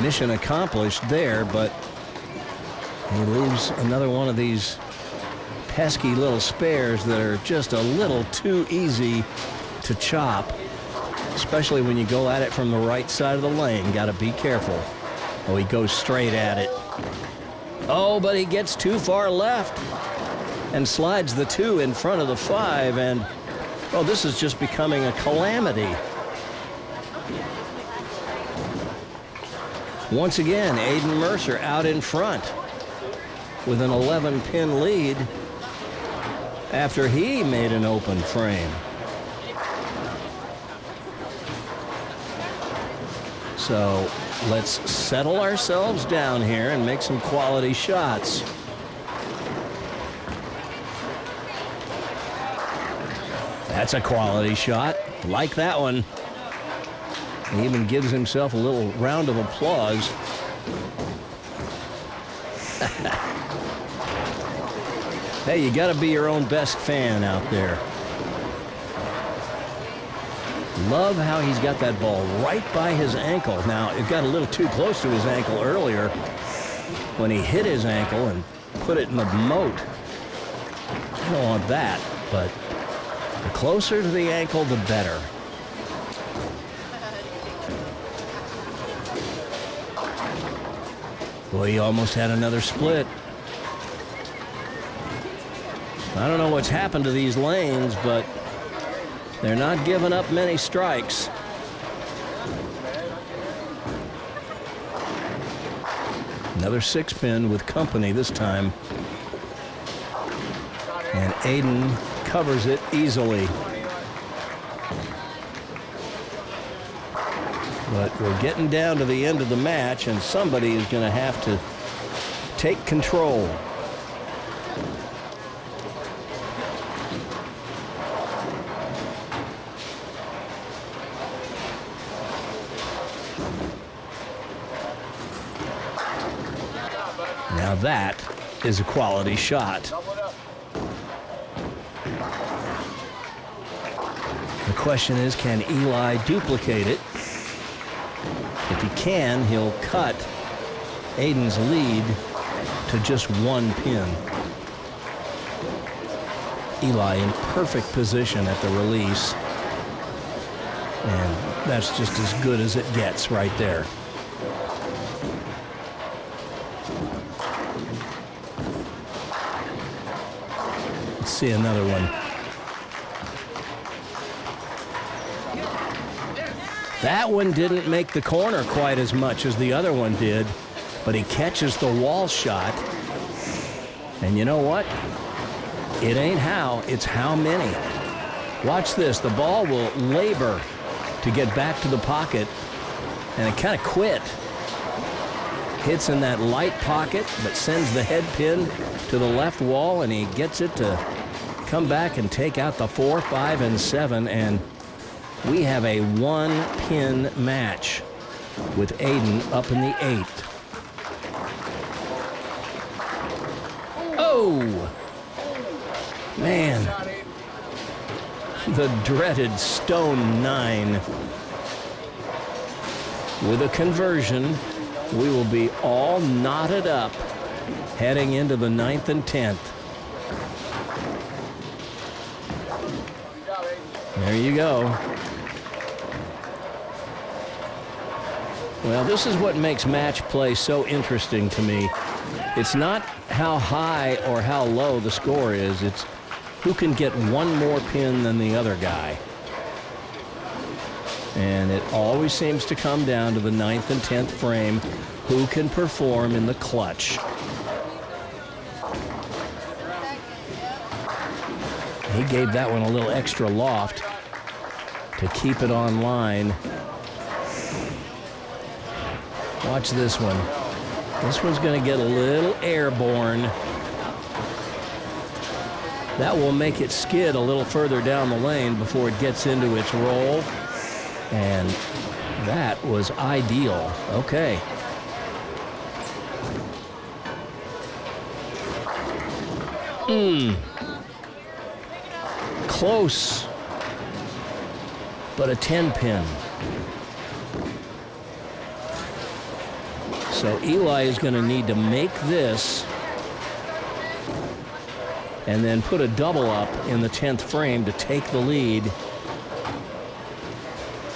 Mission accomplished there, but he leaves another one of these pesky little spares that are just a little too easy to chop, especially when you go at it from the right side of the lane. Got to be careful. Oh, he goes straight at it. Oh, but he gets too far left and slides the 2 in front of the 5, and oh, this is just becoming a calamity. Once again, Aiden Mercer out in front with an 11-pin lead after he made an open frame. So let's settle ourselves down here and make some quality shots. That's a quality shot. Like that one. He even gives himself a little round of applause. Hey, you got to be your own best fan out there. Love how he's got that ball right by his ankle. Now, it got a little too close to his ankle earlier when he hit his ankle and put it in the moat. I don't want that, but the closer to the ankle, the better. Boy, he almost had another split. I don't know what's happened to these lanes, but they're not giving up many strikes. Another 6-pin with company this time. And Aiden covers it easily. But we're getting down to the end of the match, and somebody is going to have to take control. Now that is a quality shot. The question is, can Eli duplicate it? If he can, he'll cut Aiden's lead to just 1 pin. Eli in perfect position at the release. And that's just as good as it gets right there. Let's see another one. That one didn't make the corner quite as much as the other one did, but he catches the wall shot. And you know what? It ain't how, it's how many. Watch this. The ball will labor to get back to the pocket, and it kind of quit. Hits in that light pocket, but sends the head pin to the left wall, and he gets it to come back and take out the 4, 5, and 7, and We have a 1-pin match with Aiden up in the 8th. Oh! Man. The dreaded stone 9. With a conversion, we will be all knotted up heading into the 9th and 10th. There you go. Well, this is what makes match play so interesting to me. It's not how high or how low the score is. It's who can get one more pin than the other guy. And it always seems to come down to the 9th and 10th frame, who can perform in the clutch. He gave that one a little extra loft to keep it on line. Watch this one. This one's going to get a little airborne. That will make it skid a little further down the lane before it gets into its roll. And that was ideal. Okay. Close, but a 10-pin. So Eli is going to need to make this and then put a double up in the 10th frame to take the lead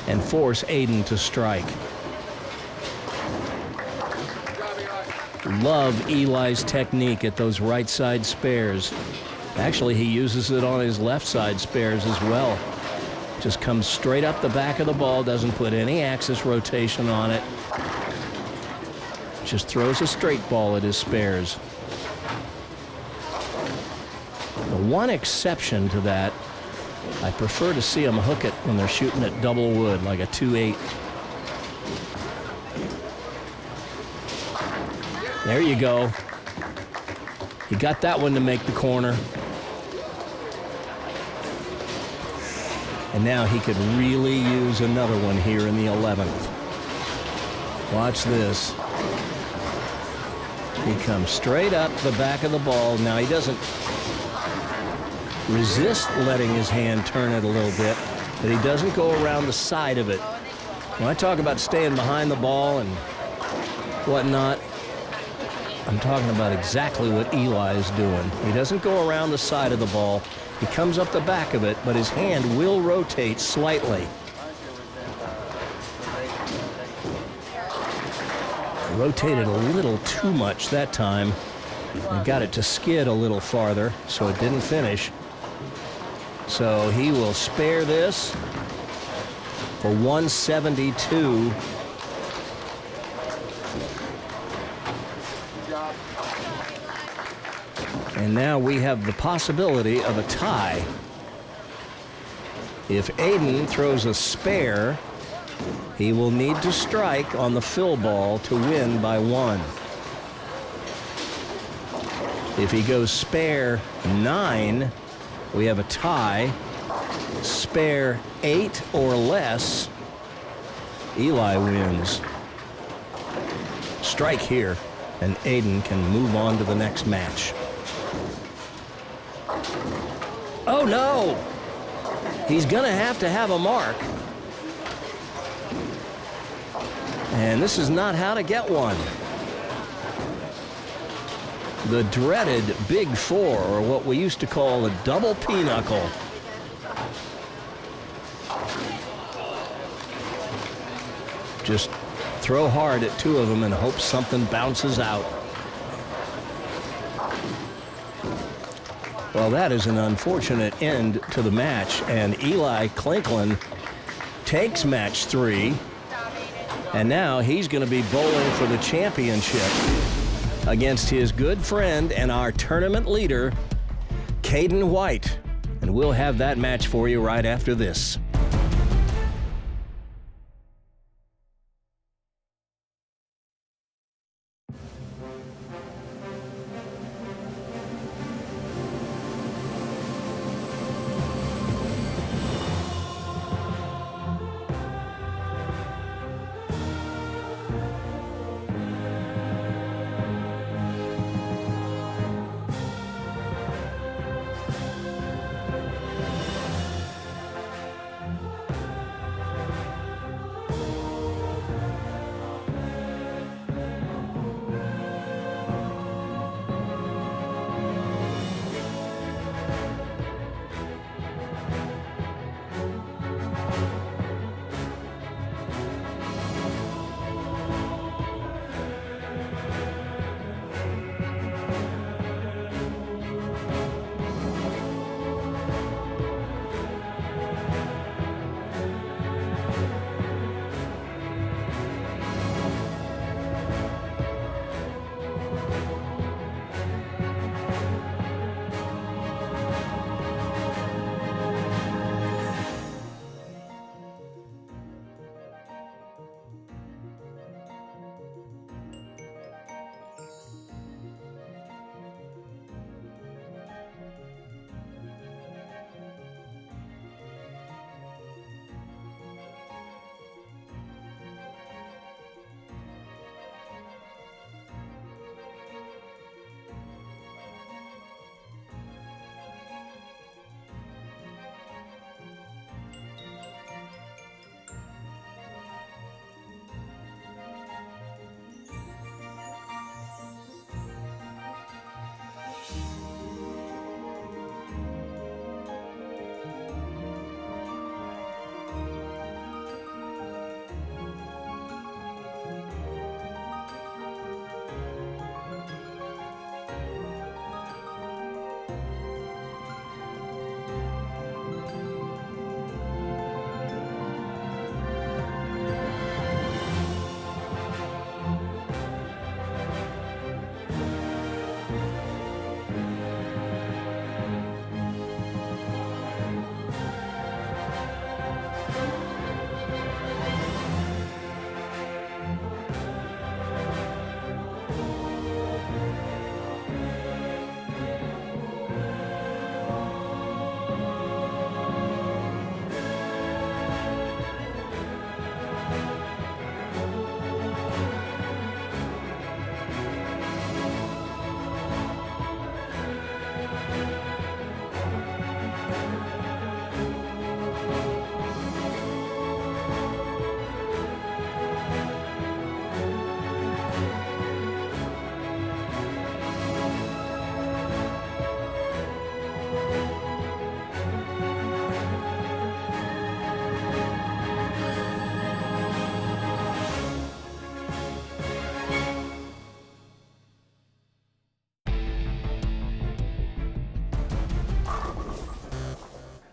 and force Aiden to strike. Love Eli's technique at those right side spares. Actually, he uses it on his left side spares as well. Just comes straight up the back of the ball, doesn't put any axis rotation on it. Just throws a straight ball at his spares. The one exception to that, I prefer to see them hook it when they're shooting at double wood, like a 2-8. There you go. He got that one to make the corner. And now he could really use another one here in the 11th. Watch this. He comes straight up the back of the ball. Now he doesn't resist letting his hand turn it a little bit, but he doesn't go around the side of it. When I talk about staying behind the ball and whatnot, I'm talking about exactly what Eli is doing. He doesn't go around the side of the ball. He comes up the back of it, but his hand will rotate slightly. Rotated a little too much that time and got it to skid a little farther, so it didn't finish. So he will spare this for 172. And now we have the possibility of a tie. If Aiden throws a spare, he will need to strike on the fill ball to win by 1. If he goes spare 9, we have a tie. Spare 8 or less, Eli wins. Strike here, and Aiden can move on to the next match. Oh no! He's gonna have a mark. And this is not how to get one. The dreaded Big Four, or what we used to call a double pinochle. Just throw hard at 2 of them and hope something bounces out. Well, that is an unfortunate end to the match, and Eli Clinklin takes match 3, and now he's going to be bowling for the championship against his good friend and our tournament leader, Caden White. And we'll have that match for you right after this.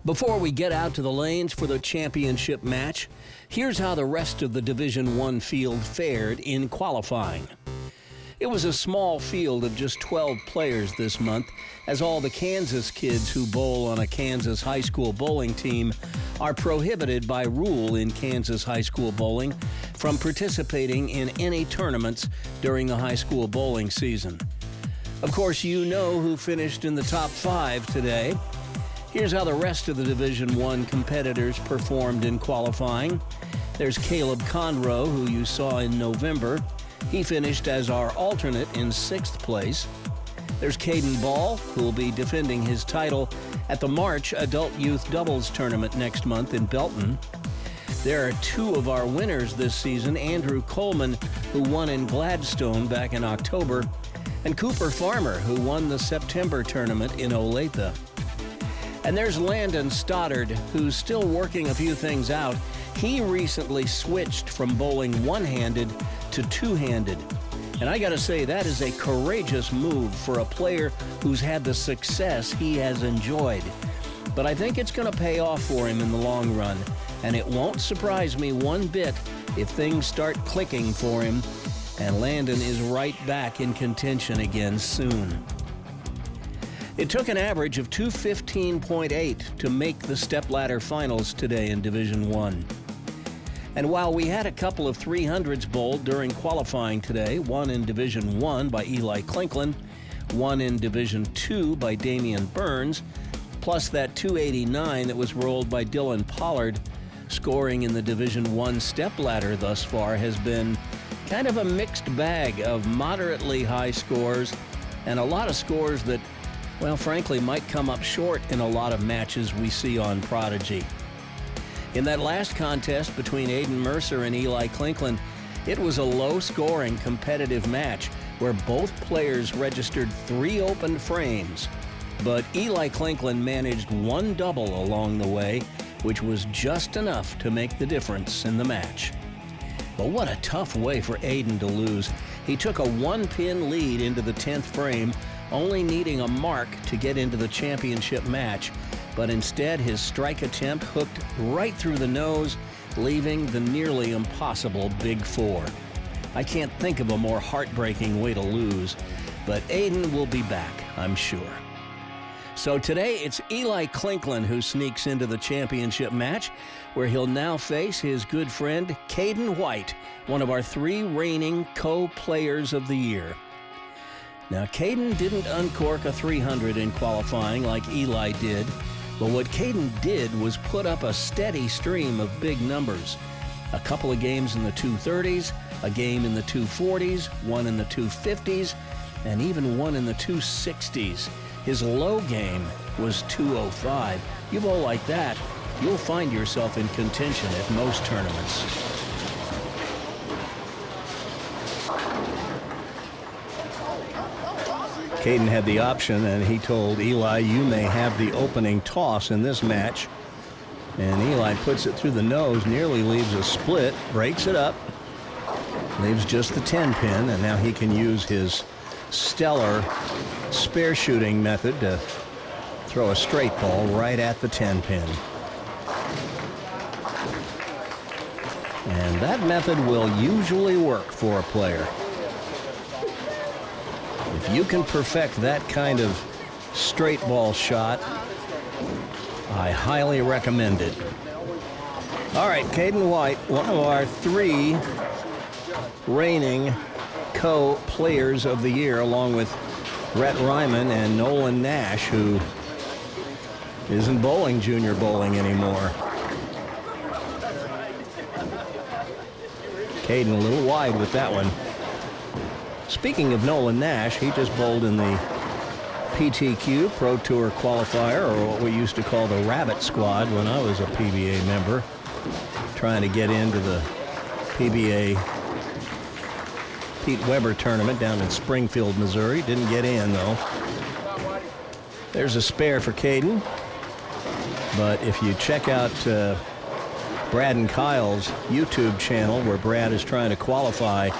Before we get out to the lanes for the championship match, here's how the rest of the Division I field fared in qualifying. It was a small field of just 12 players this month, as all the Kansas kids who bowl on a Kansas high school bowling team are prohibited by rule in Kansas high school bowling from participating in any tournaments during the high school bowling season. Of course, you know who finished in the top 5 today. Here's how the rest of the Division I competitors performed in qualifying. There's Caleb Conroe, who you saw in November. He finished as our alternate in 6th place. There's Caden Ball, who will be defending his title at the March Adult Youth Doubles Tournament next month in Belton. There are 2 of our winners this season, Andrew Coleman, who won in Gladstone back in October, and Cooper Farmer, who won the September tournament in Olathe. And there's Landon Stoddard, who's still working a few things out. He recently switched from bowling one-handed to two-handed. And I gotta say, that is a courageous move for a player who's had the success he has enjoyed. But I think it's gonna pay off for him in the long run. And it won't surprise me one bit if things start clicking for him and Landon is right back in contention again soon. It took an average of 215.8 to make the stepladder finals today in Division I. And while we had a couple of 300s bowled during qualifying today, one in Division I by Eli Clinklin, one in Division II by Damian Burns, plus that 289 that was rolled by Dylan Pollard, scoring in the Division I stepladder thus far has been kind of a mixed bag of moderately high scores and a lot of scores that, well, frankly, might come up short in a lot of matches we see on Prodigy. In that last contest between Aiden Mercer and Eli Clinklin, it was a low-scoring competitive match where both players registered 3 open frames. But Eli Clinklin managed 1 double along the way, which was just enough to make the difference in the match. But what a tough way for Aiden to lose. He took a 1-pin lead into the 10th frame, only needing a mark to get into the championship match. But instead, his strike attempt hooked right through the nose, leaving the nearly impossible Big 4. I can't think of a more heartbreaking way to lose, but Aiden will be back, I'm sure. So today, it's Eli Clinklin who sneaks into the championship match, where he'll now face his good friend Caden White, one of our 3 reigning co-players of the year. Now, Caden didn't uncork a 300 in qualifying like Eli did, but what Caden did was put up a steady stream of big numbers. A couple of games in the 230s, a game in the 240s, one in the 250s, and even one in the 260s. His low game was 205. You bowl like that, you'll find yourself in contention at most tournaments. Caden had the option, and he told Eli, you may have the opening toss in this match. And Eli puts it through the nose, nearly leaves a split, breaks it up, leaves just the 10-pin, and now he can use his stellar spare shooting method to throw a straight ball right at the 10-pin. And that method will usually work for a player. If you can perfect that kind of straight ball shot, I highly recommend it. All right, Caden White, one of our 3 reigning co-players of the year, along with Rhett Ryman and Nolan Nash, who isn't bowling junior bowling anymore. Caden a little wide with that one. Speaking of Nolan Nash, he just bowled in the PTQ, Pro Tour Qualifier, or what we used to call the Rabbit Squad when I was a PBA member, trying to get into the PBA Pete Weber tournament down in Springfield, Missouri. Didn't get in, though. There's a spare for Caden. But if you check out Brad and Kyle's YouTube channel, where Brad is trying to qualify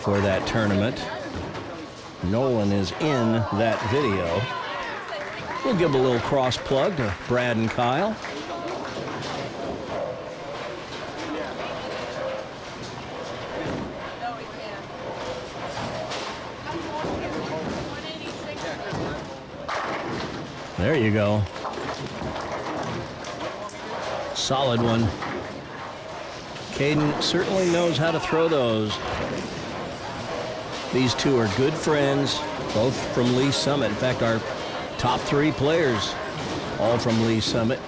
for that tournament, Nolan is in that video. We'll give a little cross plug to Brad and Kyle. There you go. Solid one. Caden certainly knows how to throw those. These two are good friends, both from Lee Summit. In fact, our top 3 players, all from Lee Summit.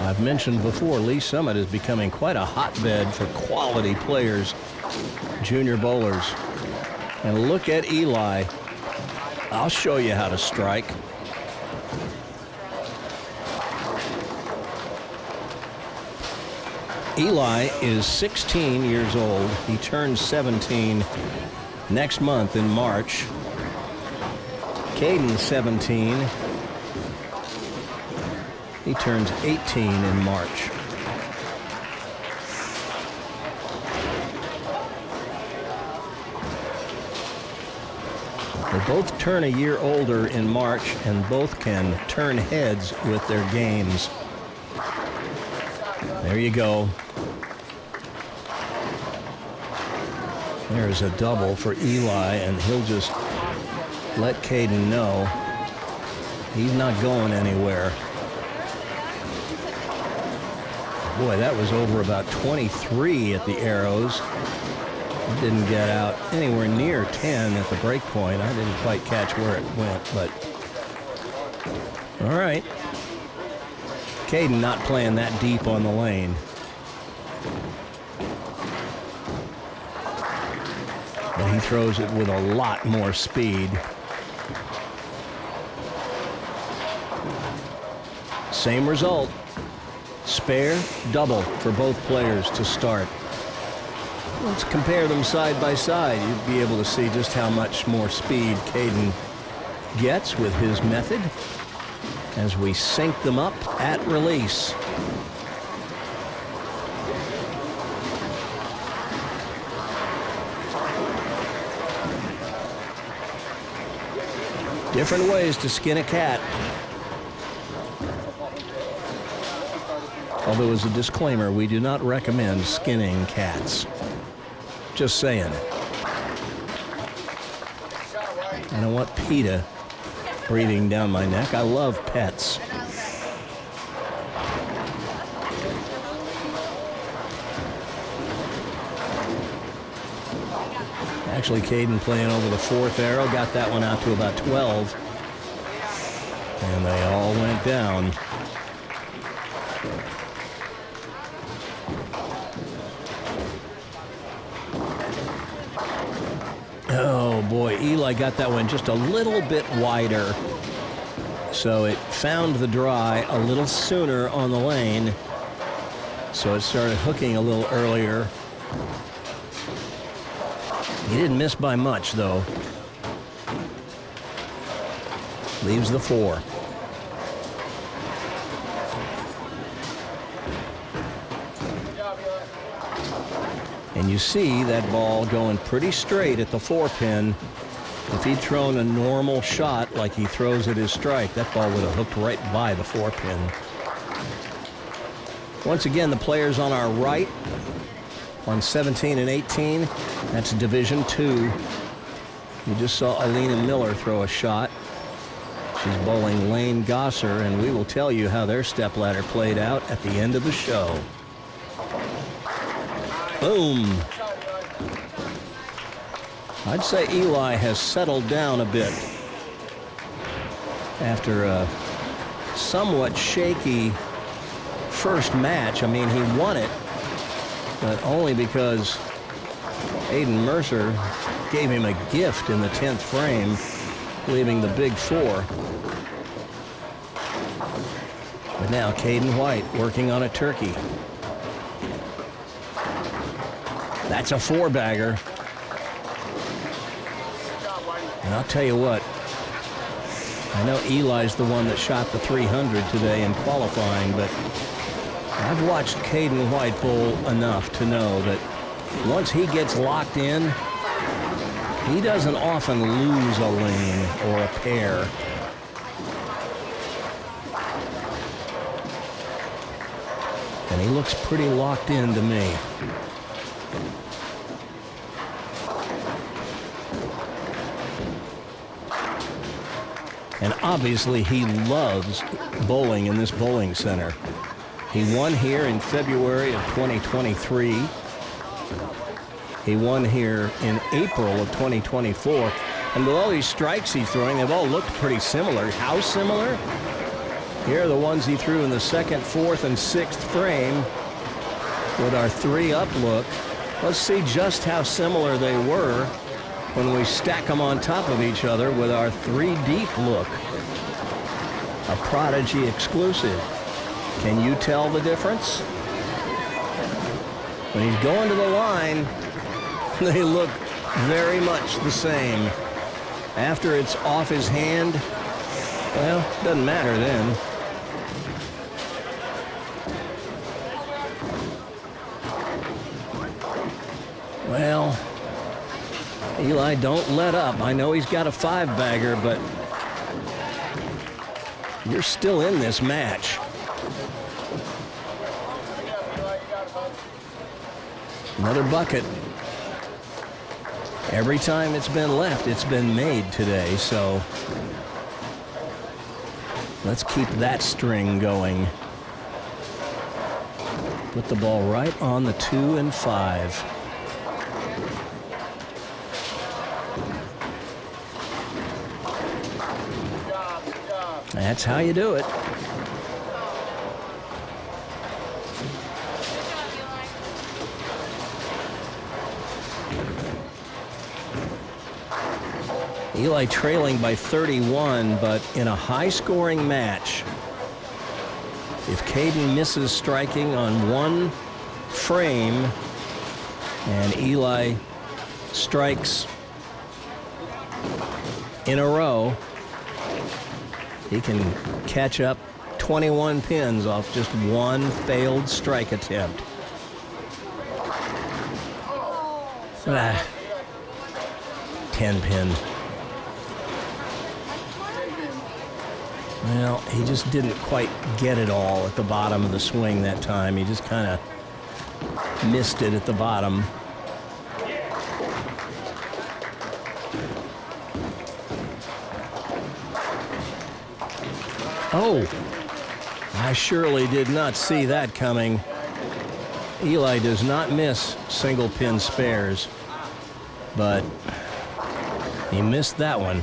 I've mentioned before, Lee Summit is becoming quite a hotbed for quality players, junior bowlers. And look at Eli. I'll show you how to strike. Eli is 16 years old. He turns 17 next month in March. Caden's 17. He turns 18 in March. They both turn a year older in March, and both can turn heads with their games. There you go. There's a double for Eli, and he'll just let Caden know he's not going anywhere. Boy, that was over about 23 at the arrows. It didn't get out anywhere near 10 at the break point. I didn't quite catch where it went, but all right. Caden not playing that deep on the lane. But he throws it with a lot more speed. Same result. Spare, double for both players to start. Let's compare them side by side. You'd be able to see just how much more speed Caden gets with his method as we sync them up at release. Different ways to skin a cat. Although, as a disclaimer, we do not recommend skinning cats. Just saying. I don't want PETA breathing down my neck. I love pets. Actually, Caden playing over the 4th arrow, got that one out to about 12. And they all went down. Oh boy, Eli got that one just a little bit wider. So it found the dry a little sooner on the lane. So it started hooking a little earlier. He didn't miss by much, though. Leaves the 4. And you see that ball going pretty straight at the 4-pin. If he'd thrown a normal shot like he throws at his strike, that ball would have hooked right by the 4-pin. Once again, the players on our right, on 17 and 18, that's Division II. You just saw Alina Miller throw a shot. She's bowling Lane Gosser, and we will tell you how their stepladder played out at the end of the show. Boom. I'd say Eli has settled down a bit after a somewhat shaky first match. I mean, he won it, but only because Aiden Mercer gave him a gift in the 10th frame, leaving the big 4. But now Caden White working on a turkey. That's a 4-bagger. And I'll tell you what, I know Eli's the one that shot the 300 today in qualifying, but I've watched Caden White bowl enough to know that once he gets locked in, He doesn't often lose a lane or a pair. And he looks pretty locked in to me. And obviously he loves bowling in this bowling center. He won here in February of 2023. He won here in April of 2024. And with all these strikes he's throwing, they've all looked pretty similar. How similar? Here are the ones he threw in the second, fourth, and sixth frame with our 3-up look. Let's see just how similar they were when we stack them on top of each other with our 3-deep look. A Prodigy exclusive. Can you tell the difference? When he's going to the line, they look very much the same. After it's off his hand, well, doesn't matter then. Well, Eli, don't let up. I know he's got a 5-bagger, but you're still in this match. Another bucket. Every time it's been left, it's been made today, so let's keep that string going. Put the ball right on the 2 and 5. That's how you do it. Eli trailing by 31, but in a high-scoring match, if Caden misses striking on one frame and Eli strikes in a row, he can catch up 21 pins off just one failed strike attempt. 10 pin. Well, he just didn't quite get it all at the bottom of the swing that time. He just kind of missed it at the bottom. Oh, I surely did not see that coming. Eli does not miss single pin spares, but he missed that one.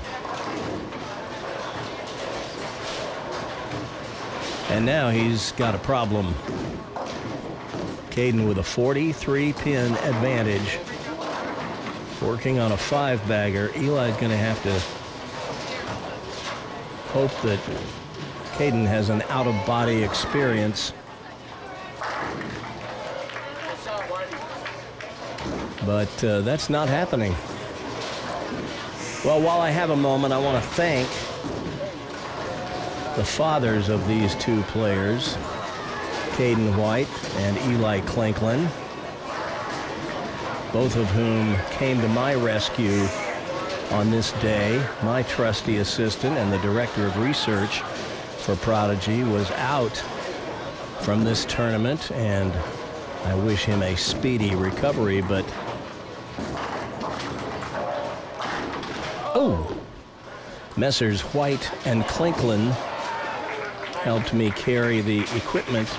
And now he's got a problem. Caden with a 43-pin advantage. Working on a 5-bagger. Eli's going to have to hope that Caden has an out-of-body experience. But that's not happening. Well, while I have a moment, I want to thank the fathers of these two players, Caden White and Eli Clinklin, both of whom came to my rescue on this day. My trusty assistant and the director of research for Prodigy was out from this tournament, and I wish him a speedy recovery, but Messrs. White and Clinklin helped me carry the equipment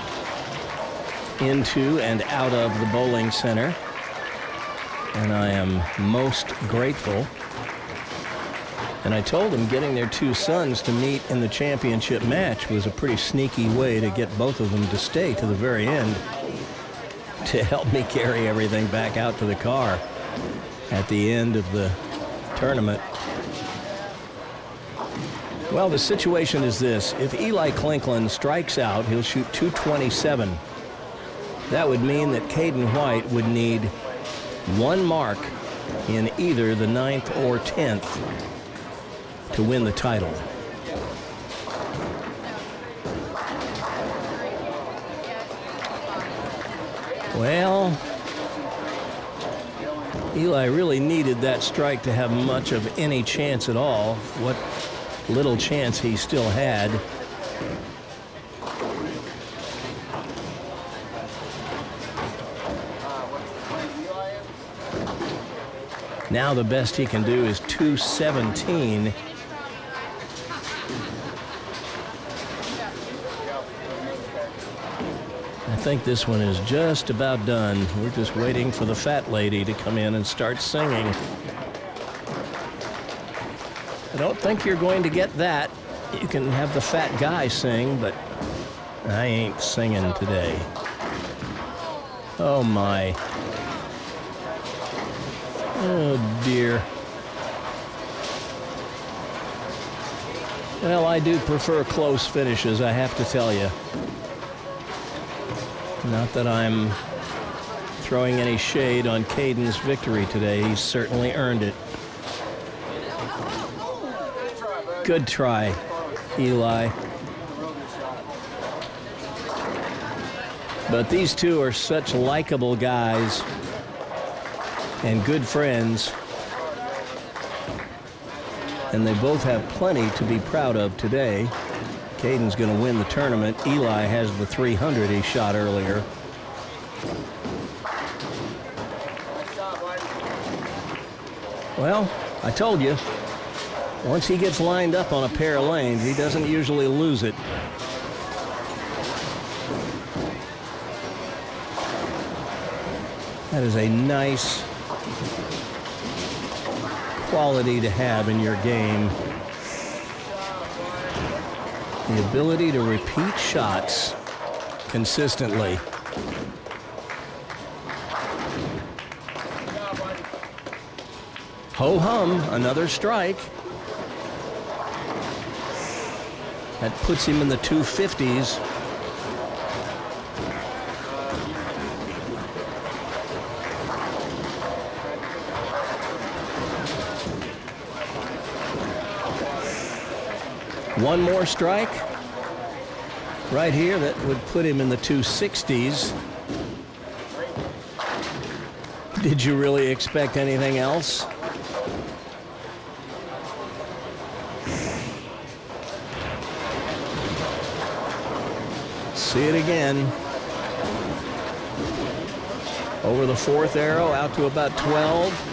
into and out of the bowling center, and I am most grateful. And I told them getting their two sons to meet in the championship match was a pretty sneaky way to get both of them to stay to the very end to help me carry everything back out to the car at the end of the tournament. Well, the situation is this. If Eli Clinklin strikes out, he'll shoot 227. That would mean that Caden White would need one mark in either the 9th or 10th to win the title. Well, Eli really needed that strike to have much of any chance at all. What little chance he still had. Now the best he can do is 217. I think this one is just about done. We're just waiting for the fat lady to come in and start singing. I don't think you're going to get that. You can have the fat guy sing, but I ain't singing today. Oh my. Oh dear. Well, I do prefer close finishes, I have to tell you. Not that I'm throwing any shade on Caden's victory today. He's certainly earned it. Good try, Eli. But these two are such likable guys and good friends. And they both have plenty to be proud of today. Caden's going to win the tournament. Eli has the 300 he shot earlier. Well, I told you, once he gets lined up on a pair of lanes, he doesn't usually lose it. That is a nice quality to have in your game. The ability to repeat shots consistently. Ho-hum, another strike. That puts him in the 250s. One more strike right here that would put him in the 260s. Did you really expect anything else? See it again. Over the fourth arrow, out to about 12.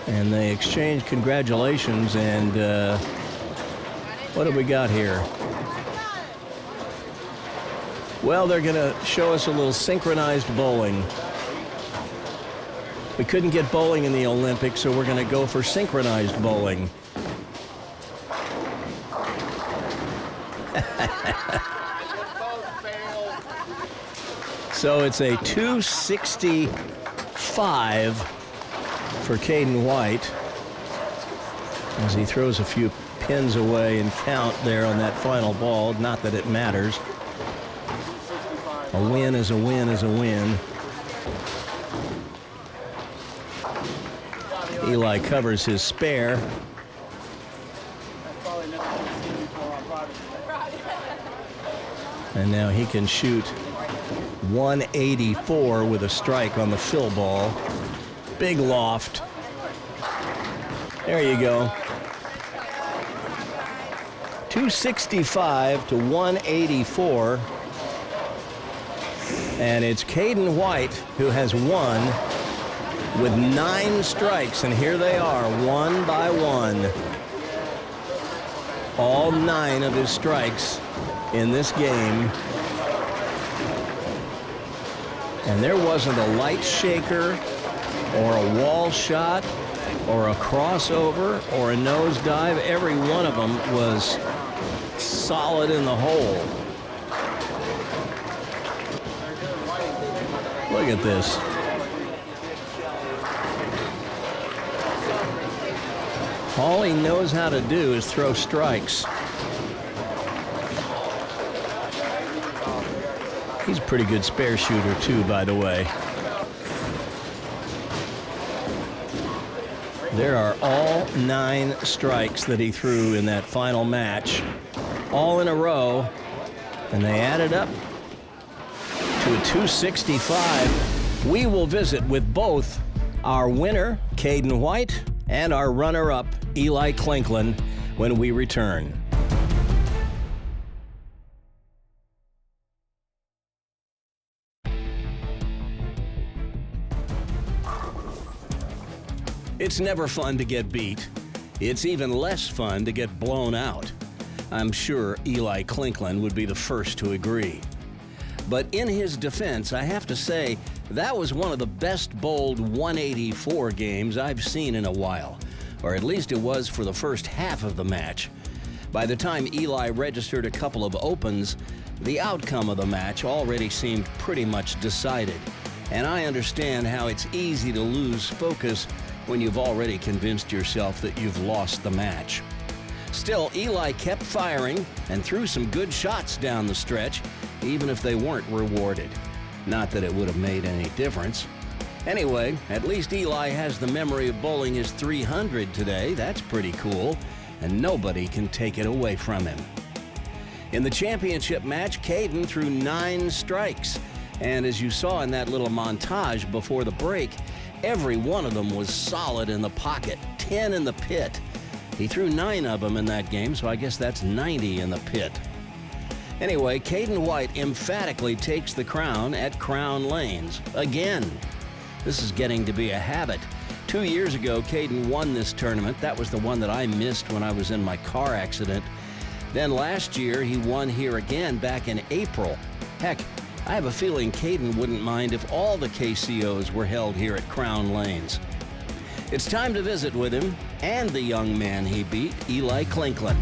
And they exchange congratulations, and what have we got here? Well, they're going to show us a little synchronized bowling. We couldn't get bowling in the Olympics, so we're going to go for synchronized bowling. So it's a 265 for Caden White as he throws a few pins away and count there on that final ball. Not that it matters. A win is a win is a win. Eli covers his spare. And now he can shoot 184 with a strike on the fill ball. Big loft. There you go. 265 to 184. And it's Caden White who has won with 9 strikes, and here they are, one by one. All 9 of his strikes in this game. And there wasn't a light shaker or a wall shot or a crossover or a nosedive. Every one of them was solid in the hole. Look at this. All he knows how to do is throw strikes. He's a pretty good spare shooter too, by the way. There are all 9 strikes that he threw in that final match, all in a row, and they added up to a 265. We will visit with both our winner, Caden White, and our runner-up, Eli Clinklin, when we return. It's never fun to get beat. It's even less fun to get blown out. I'm sure Eli Clinklin would be the first to agree. But in his defense, I have to say, that was one of the best bowled 184 games I've seen in a while, or at least it was for the first half of the match. By the time Eli registered a couple of opens, the outcome of the match already seemed pretty much decided. And I understand how it's easy to lose focus when you've already convinced yourself that you've lost the match. Still, Eli kept firing and threw some good shots down the stretch, even if they weren't rewarded. Not that it would have made any difference. Anyway, at least Eli has the memory of bowling his 300 today. That's pretty cool, and nobody can take it away from him. In the championship match, Caden threw 9 strikes, and as you saw in that little montage before the break, every one of them was solid in the pocket, 10 in the pit. He threw 9 of them in that game, so I guess that's 90 in the pit. Anyway, Caden White emphatically takes the crown at Crown Lanes again. This is getting to be a habit. 2 years ago, Caden won this tournament. That was the one that I missed when I was in my car accident. Then last year, he won here again back in April. Heck, I have a feeling Caden wouldn't mind if all the KCOs were held here at Crown Lanes. It's time to visit with him and the young man he beat, Eli Clinklin.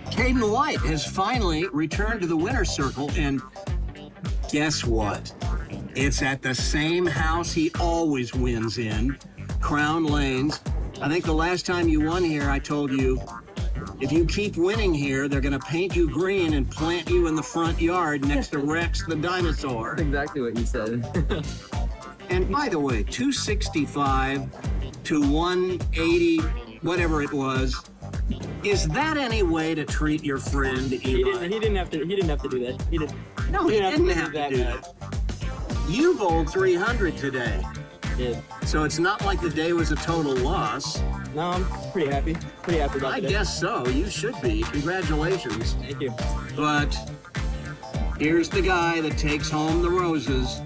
Caden White has finally returned to the winner's circle, and guess what? It's at the same house he always wins in, Crown Lanes. I think the last time you won here, I told you, if you keep winning here, they're going to paint you green and plant you in the front yard next to Rex the dinosaur. That's exactly what you said. And by the way, 265 to 180, whatever it was, is that any way to treat your friend, Eli? He didn't have to do that. He didn't have to do that. You bowled 300 today. Yeah. So it's not like the day was a total loss. No, I'm pretty happy. Pretty happy about I it. guess so. You should be. Congratulations. Thank you. But here's the guy that takes home the roses.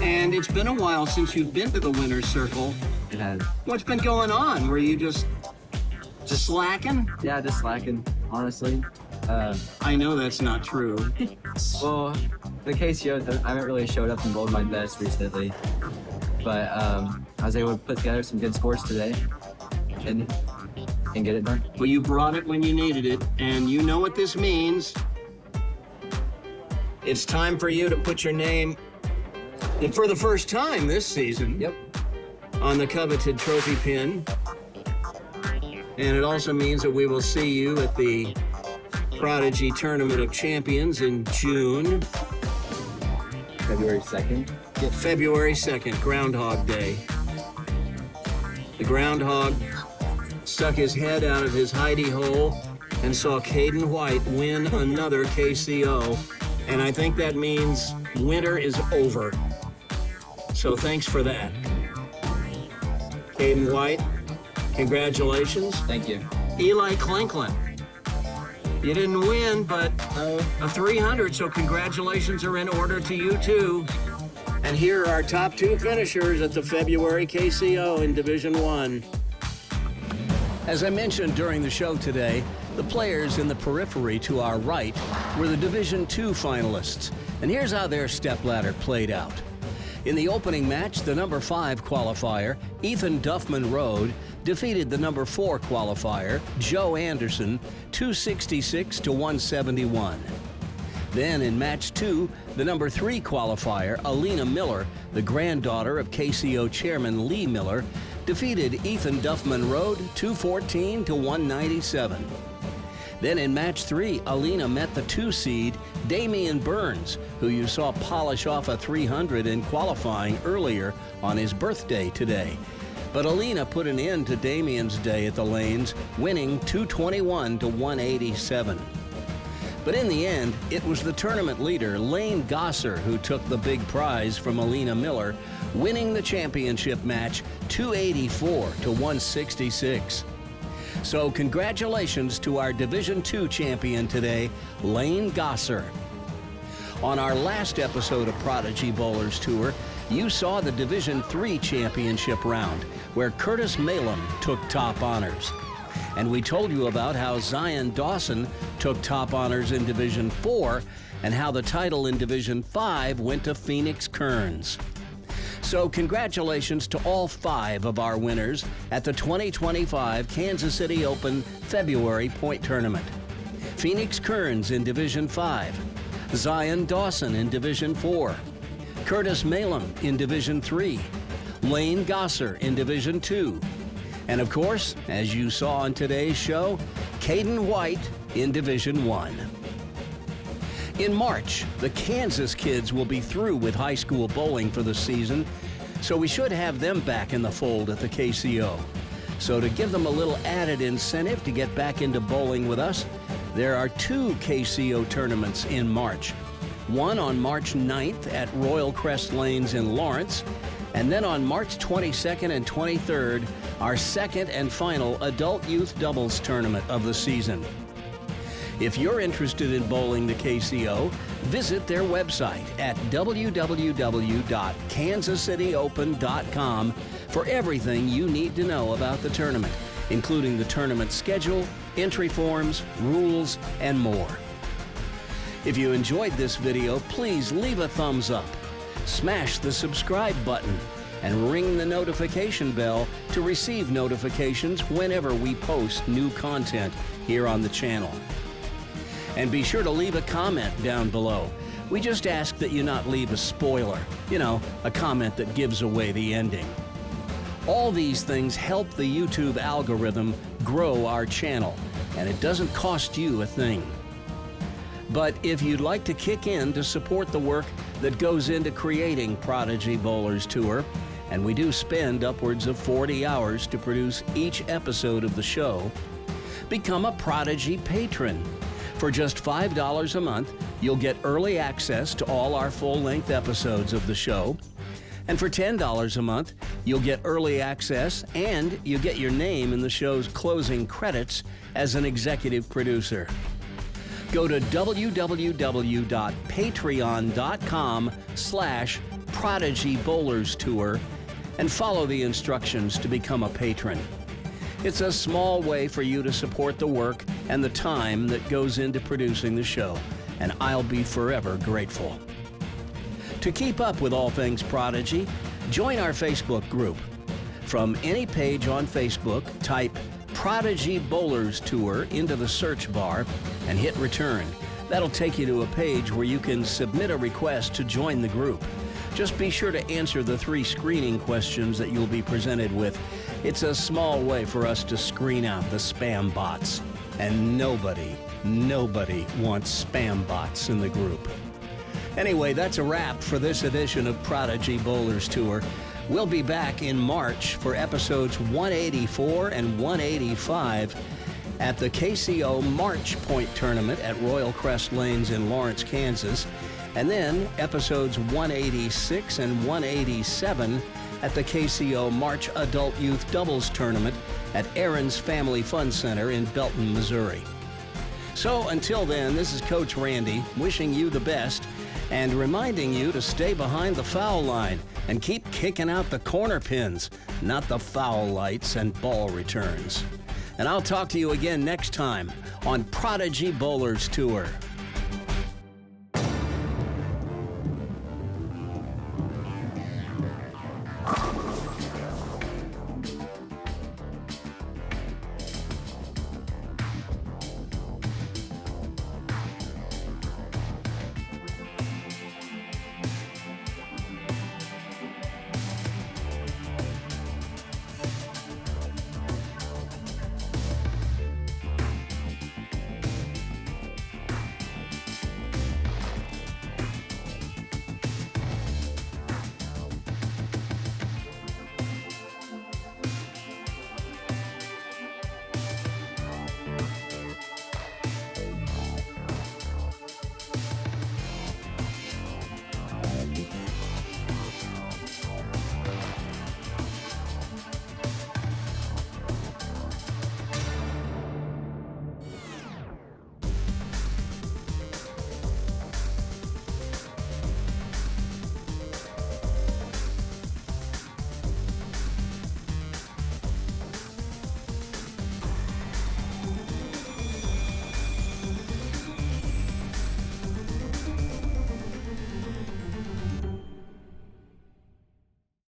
And it's been a while since you've been to the winner's circle. It has. What's been going on? Were you just slacking? Yeah, just slacking, honestly. I know that's not true. Well, the KCO, I haven't really showed up and bowled my best recently. But I was able to put together some good scores today and get it done. Well, you brought it when you needed it, and you know what this means. It's time for you to put your name, and for the first time this season, Yep. on the coveted trophy pin. And it also means that we will see you at the Prodigy Tournament of Champions in June. February 2nd. February 2nd, Groundhog Day. The groundhog stuck his head out of his hidey hole and saw Caden White win another KCO. And I think that means winter is over. So thanks for that. Caden White, congratulations. Thank you. Eli Clinklin, you didn't win, but a 300, so congratulations are in order to you too. And here are our top 2 finishers at the February KCO in Division 1. As I mentioned during the show today, the players in the periphery to our right were the Division 2 finalists. And here's how their stepladder played out. In the opening match, the number 5 qualifier, Ethan Duffman Road, defeated the number 4 qualifier, Joe Anderson, 266 to 171. Then in match 2, the number 3 qualifier, Alina Miller, the granddaughter of KCO chairman Lee Miller, defeated Ethan Duffman Road 214 to 197. Then in match 3, Alina met the 2 seed, Damian Burns, who you saw polish off a 300 in qualifying earlier on his birthday today. But Alina put an end to Damian's day at the lanes, winning 221 to 187. But in the end, it was the tournament leader, Lane Gosser, who took the big prize from Alina Miller, winning the championship match 284 to 166. So congratulations to our Division II champion today, Lane Gosser. On our last episode of Prodigy Bowlers Tour, you saw the Division III championship round, where Curtis Malum took top honors. And we told you about how Zion Dawson took top honors in Division IV and how the title in Division V went to Phoenix Kearns. So congratulations to all 5 of our winners at the 2025 Kansas City Open February Point Tournament. Phoenix Kearns in Division V, Zion Dawson in Division IV, Curtis Malum in Division III, Lane Gosser in Division II, and of course, as you saw on today's show, Caden White in Division I. In March, the Kansas kids will be through with high school bowling for the season, so we should have them back in the fold at the KCO. So to give them a little added incentive to get back into bowling with us, there are 2 KCO tournaments in March. One on March 9th at Royal Crest Lanes in Lawrence, and then on March 22nd and 23rd, our second and final adult youth doubles tournament of the season. If you're interested in bowling the KCO, visit their website at www.kansascityopen.com for everything you need to know about the tournament, including the tournament schedule, entry forms, rules, and more. If you enjoyed this video, please leave a thumbs up, smash the subscribe button, and ring the notification bell to receive notifications whenever we post new content here on the channel. And be sure to leave a comment down below. We just ask that you not leave a spoiler, a comment that gives away the ending. All these things help the YouTube algorithm grow our channel, and it doesn't cost you a thing. But if you'd like to kick in to support the work that goes into creating Prodigy Bowlers Tour, and we do spend upwards of 40 hours to produce each episode of the show, become a Prodigy patron. For just $5 a month, you'll get early access to all our full-length episodes of the show. And for $10 a month, you'll get early access and you get your name in the show's closing credits as an executive producer. Go to www.patreon.com/Prodigy Bowlers Tour and follow the instructions to become a patron. It's a small way for you to support the work and the time that goes into producing the show, and I'll be forever grateful. To keep up with all things Prodigy, join our Facebook group. From any page on Facebook, type Prodigy Bowlers Tour into the search bar and hit return. That'll take you to a page where you can submit a request to join the group. Just be sure to answer the 3 screening questions that you'll be presented with. It's a small way for us to screen out the spam bots. And nobody wants spam bots in the group. Anyway, that's a wrap for this edition of Prodigy Bowlers Tour. We'll be back in March for episodes 184 and 185 at the KCO March Point Tournament at Royal Crest Lanes in Lawrence, Kansas, and then episodes 186 and 187 at the KCO March Adult Youth Doubles Tournament at Aaron's Family Fun Center in Belton, Missouri. So until then, this is Coach Randy wishing you the best and reminding you to stay behind the foul line and keep kicking out the corner pins, not the foul lights and ball returns. And I'll talk to you again next time on Prodigy Bowlers Tour.